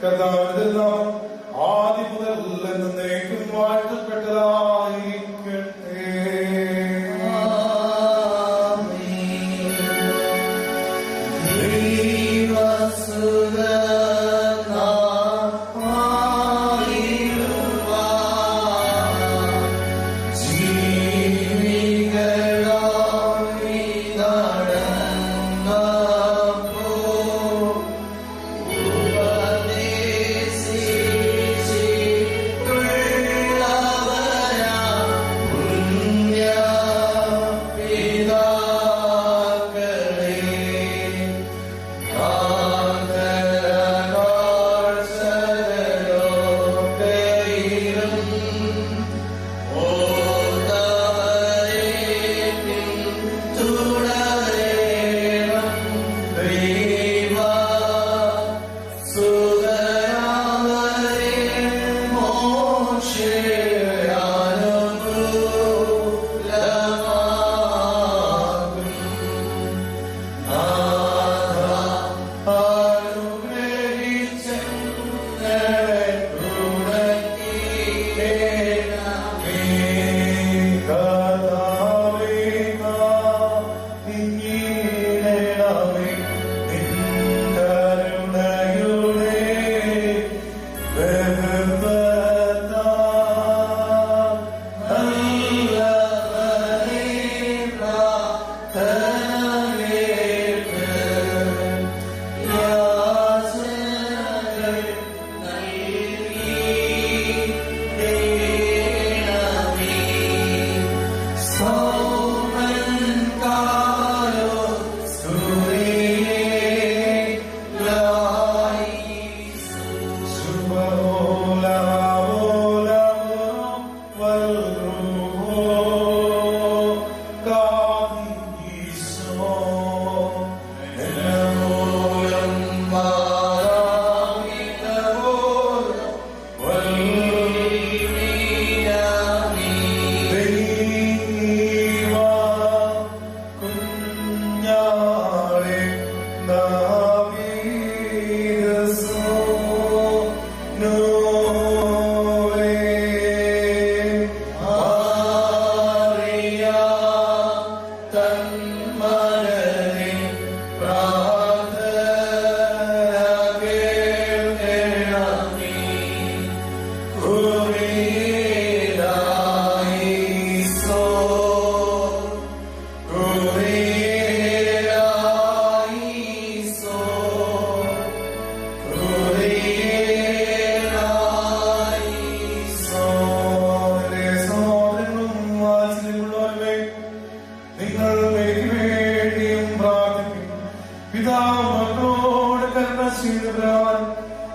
കർത്താവിന്റെ നാമം ആദ്യം മുതൽ എന്നേക്കും വാഴ്ത്തപ്പെട്ടതായിരിക്കട്ടെ.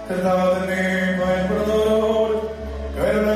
കർത്താവിനെ ഭയപ്പെടുന്നവരോട് കരുണ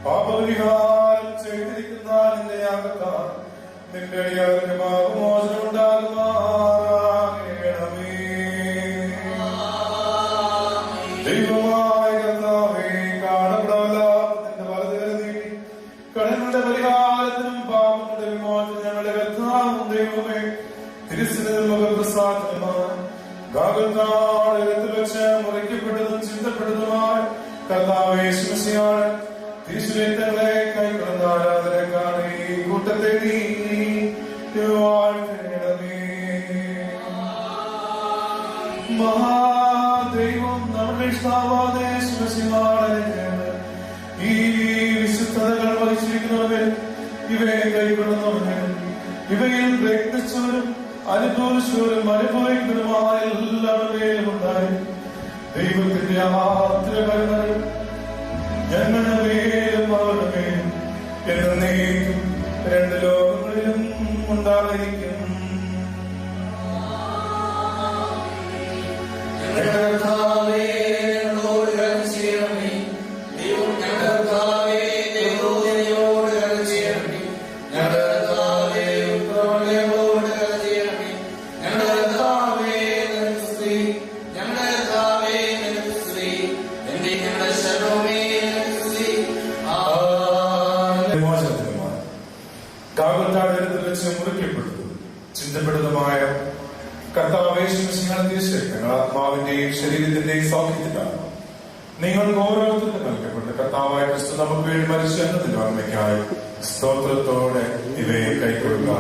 പാപപരിഹാരം ചെയ്തിരിക്കുന്ന തിരുസനമുഖപ്രസാദമായി ഗാഗത്താഴത്തിൽ വെച്ച് മുറിക്കപ്പെട്ടതും ചിന്തപ്പെട്ടതുമായി കർത്താവേ ശിവസിയാണ് തിരുശുരങ്ങളെ കൈക്കൊള്ളുന്ന ആരാധനക്കാണ് ഈ കൂട്ടത്തെ നീ വാഴ്ത്തണമേ. മഹാദൈവം നമ്മുടെ ഇഷ്ടാവാതെ ശിവസിയാണ് ഈ വിശുദ്ധതകൾ വഹിച്ചിരിക്കുന്നവർ ഇവയെ കൈക്കൊള്ളുന്നവർ ഇവയിൽ പ്രയത്നിച്ചവരും അനുഭവിച്ചവരും അനുഭവിക്കുന്നതുമായ എല്ലാവരുടെയും ഉണ്ടായി ദൈവത്തിന്റെ ആത്മകരണങ്ങൾ ഞങ്ങളുടെ മേലും അവരുടെ മേലും എന്നേക്കും രണ്ട് ലോകങ്ങളിലും ഉണ്ടായിരിക്കും. കാവത്താഴത്തിൽ വെച്ച് മുറിക്കപ്പെട്ടു ചിന്തപ്പെട്ടതുമായ കർത്താവേശ്വരങ്ങൾ ആത്മാവിന്റെയും ശരീരത്തിന്റെയും സൗഖ്യത്തിലാണ് നിങ്ങൾക്ക് ഓരോരുത്തർക്കും നൽകപ്പെട്ട കർത്താവായ ക്രിസ്തു നമുക്ക് വേണ്ടി മരിച്ചു എന്നതിന്റെ ഓർമ്മയ്ക്കായി സ്തോത്രത്തോടെ ഇവയെ കൈക്കൊള്ളുക.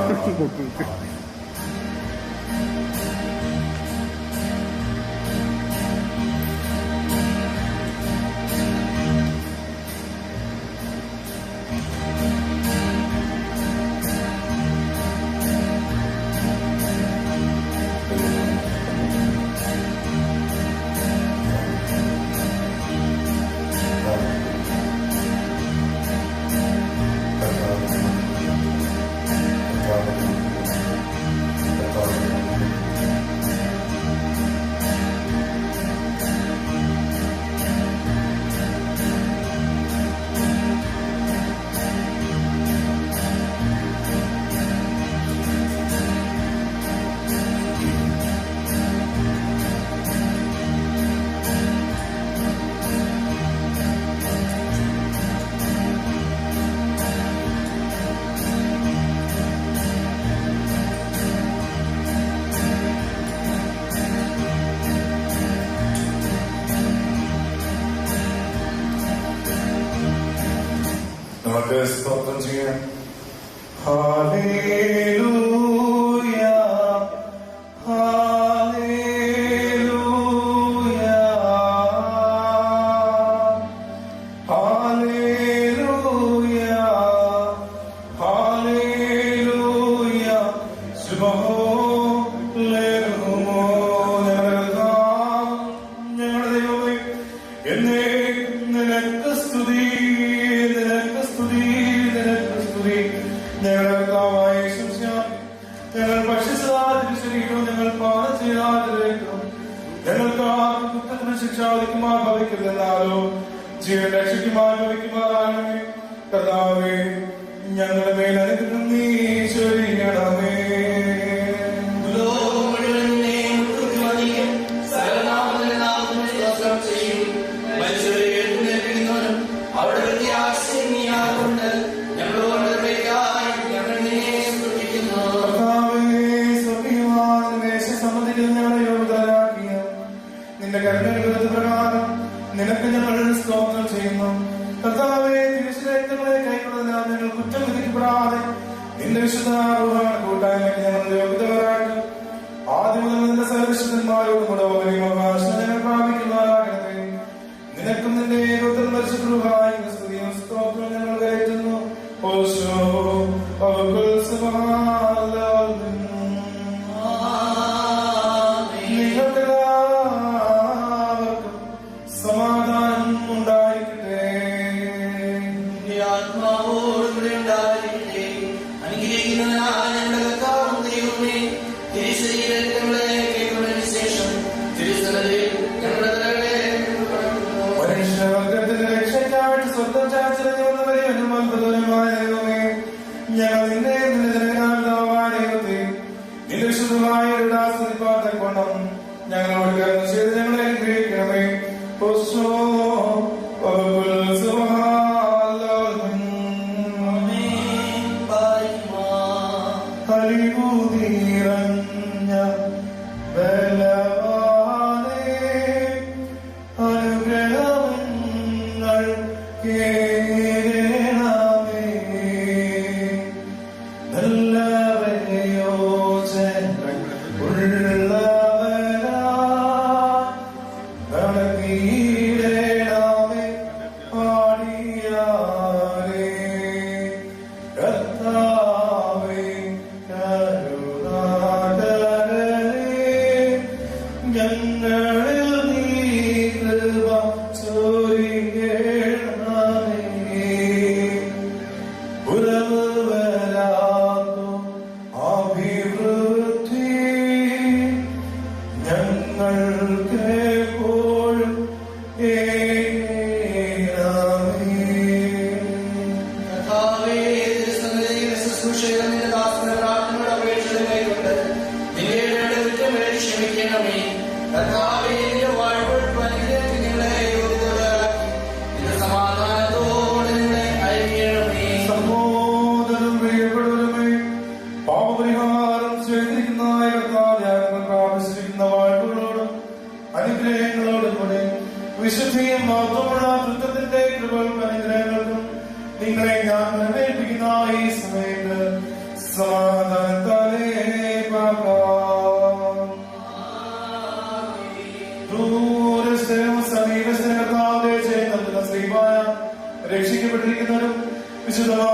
നമുക്ക് സ്തോത്രം ചെയ്യാം. ഹല്ലേലൂയ ഹല്ലേലൂയ ഹല്ലേലൂയ ഹല്ലേലൂയ ശുഭഹോലേലുമോ. ഞങ്ങളുടെ ദൈവമേ എന്നേക്കും നിനക്ക് സ്തുതി ഞങ്ങൾ ഭക്ഷിച്ചതാതിരി ശരീരവും ഞങ്ങൾ പാനം ചെയ്താതിരേക്കും ഞങ്ങൾക്ക് ആർക്കും കുറ്റത്തിന് ശിക്ഷാവിധിക്കുമാർ ഭവിക്കരുതെന്നാലോ ജീവൻ രക്ഷിക്കുമാർ ഭവിക്കുമാറാകണമേ. കർത്താവേ ഞങ്ങളുടെ മേൽ അനുഗ്രഹം നീ ചൊരിയണമേ. നിന്റെ കരുണയുടെ പ്രകാരം നിനക്ക് ഞങ്ങൾ സ്തോത്രം ചെയ്യുന്നു. കർത്താവേ തിരുശരീരങ്ങളെ കൈക്കൊള്ളുന്നതിനാൽ ഞങ്ങൾ കുറ്റം വിധിക്കപ്പെടാതെ നിന്റെ വിശുദ്ധ കൂട്ടായ്മയ്ക്ക് ഞങ്ങൾ യോഗ്യതവരായിട്ട് ആദ്യം മുതൽ നിന്റെ സർവവിശുദ്ധന്മാരോടും കൂടെ അവകാശം ഞങ്ങൾ പ്രാപിക്കുന്നവരാകണമേ. നിനക്കും നിന്റെ ഏകോത്തരം പരിശുദ്ധമായ സ്തുതിയും സ്തോത്രവും ഞങ്ങൾ കയറ്റുന്നു. സമാധാനം ഉണ്ടായിരിക്കട്ടെ. ആത്മാവോടുകൂടെ ഉണ്ടായിരിക്കട്ടെ. അനുഗ്രഹിക്കുന്നതിനാൽ ഞങ്ങളുടെ കർത്താവും ദൈവമേ തിരുശരീരങ്ങളെ കൈക്കൊണ്ടതിനു ശേഷം തിരുസന്നിധിയിൽ ഞങ്ങളുടെ തലകളെ മനുഷ്യവർഗത്തിന്റെ രക്ഷയ്ക്കായിട്ട് സ്വന്തം ചാച്ചറിഞ്ഞവരെ അത്ഭുതമായ ദൈവമേ ഞങ്ങൾ നിന്റെ ദൈവത്തെ നിന്റെ വിശുദ്ധമായ കൊണ്ടും ഞങ്ങളോട് കരുണ ചെയ്ത് ഞങ്ങളെ അനുഗ്രഹിക്കണമേ. ഹരിഭൂതി കർത്താവിന്റെ വാഴ്വെടുപ്പ് അനുഗ്രഹിച്ച് നിങ്ങളെ യോഗ്യതരാക്കി നിന്റെ സമാധാനത്തോടെ നിങ്ങളെ അയക്കണമേ. സഹോദരൻ പ്രിയപ്പെട്ടവരുമേ, പാപപരിഹാരം ചെയ്തിരിക്കുന്ന കർത്താവ് പ്രാപിച്ചിരിക്കുന്ന വാഴ്വുകളോടും അനുഗ്രഹങ്ങളോടും കൂടെ വിശുദ്ധിയും മാത്രമുള്ള തൃത്വത്തിന്റെ കൃപകളും അനുഗ്രഹങ്ങൾക്കും നിങ്ങളെ ഞാൻ നിർണയിപ്പിക്കുന്ന ഈ സമയത്ത് സമാധാനത്താലേ പാകാം. ദൂരസ്ഥനും സമീപസ്ഥനും കർത്താവിന്റെ ചെയ്യുന്ന ശ്രീമായ രക്ഷിക്കപ്പെട്ടിരിക്കുന്നവരും വിശുദ്ധമായ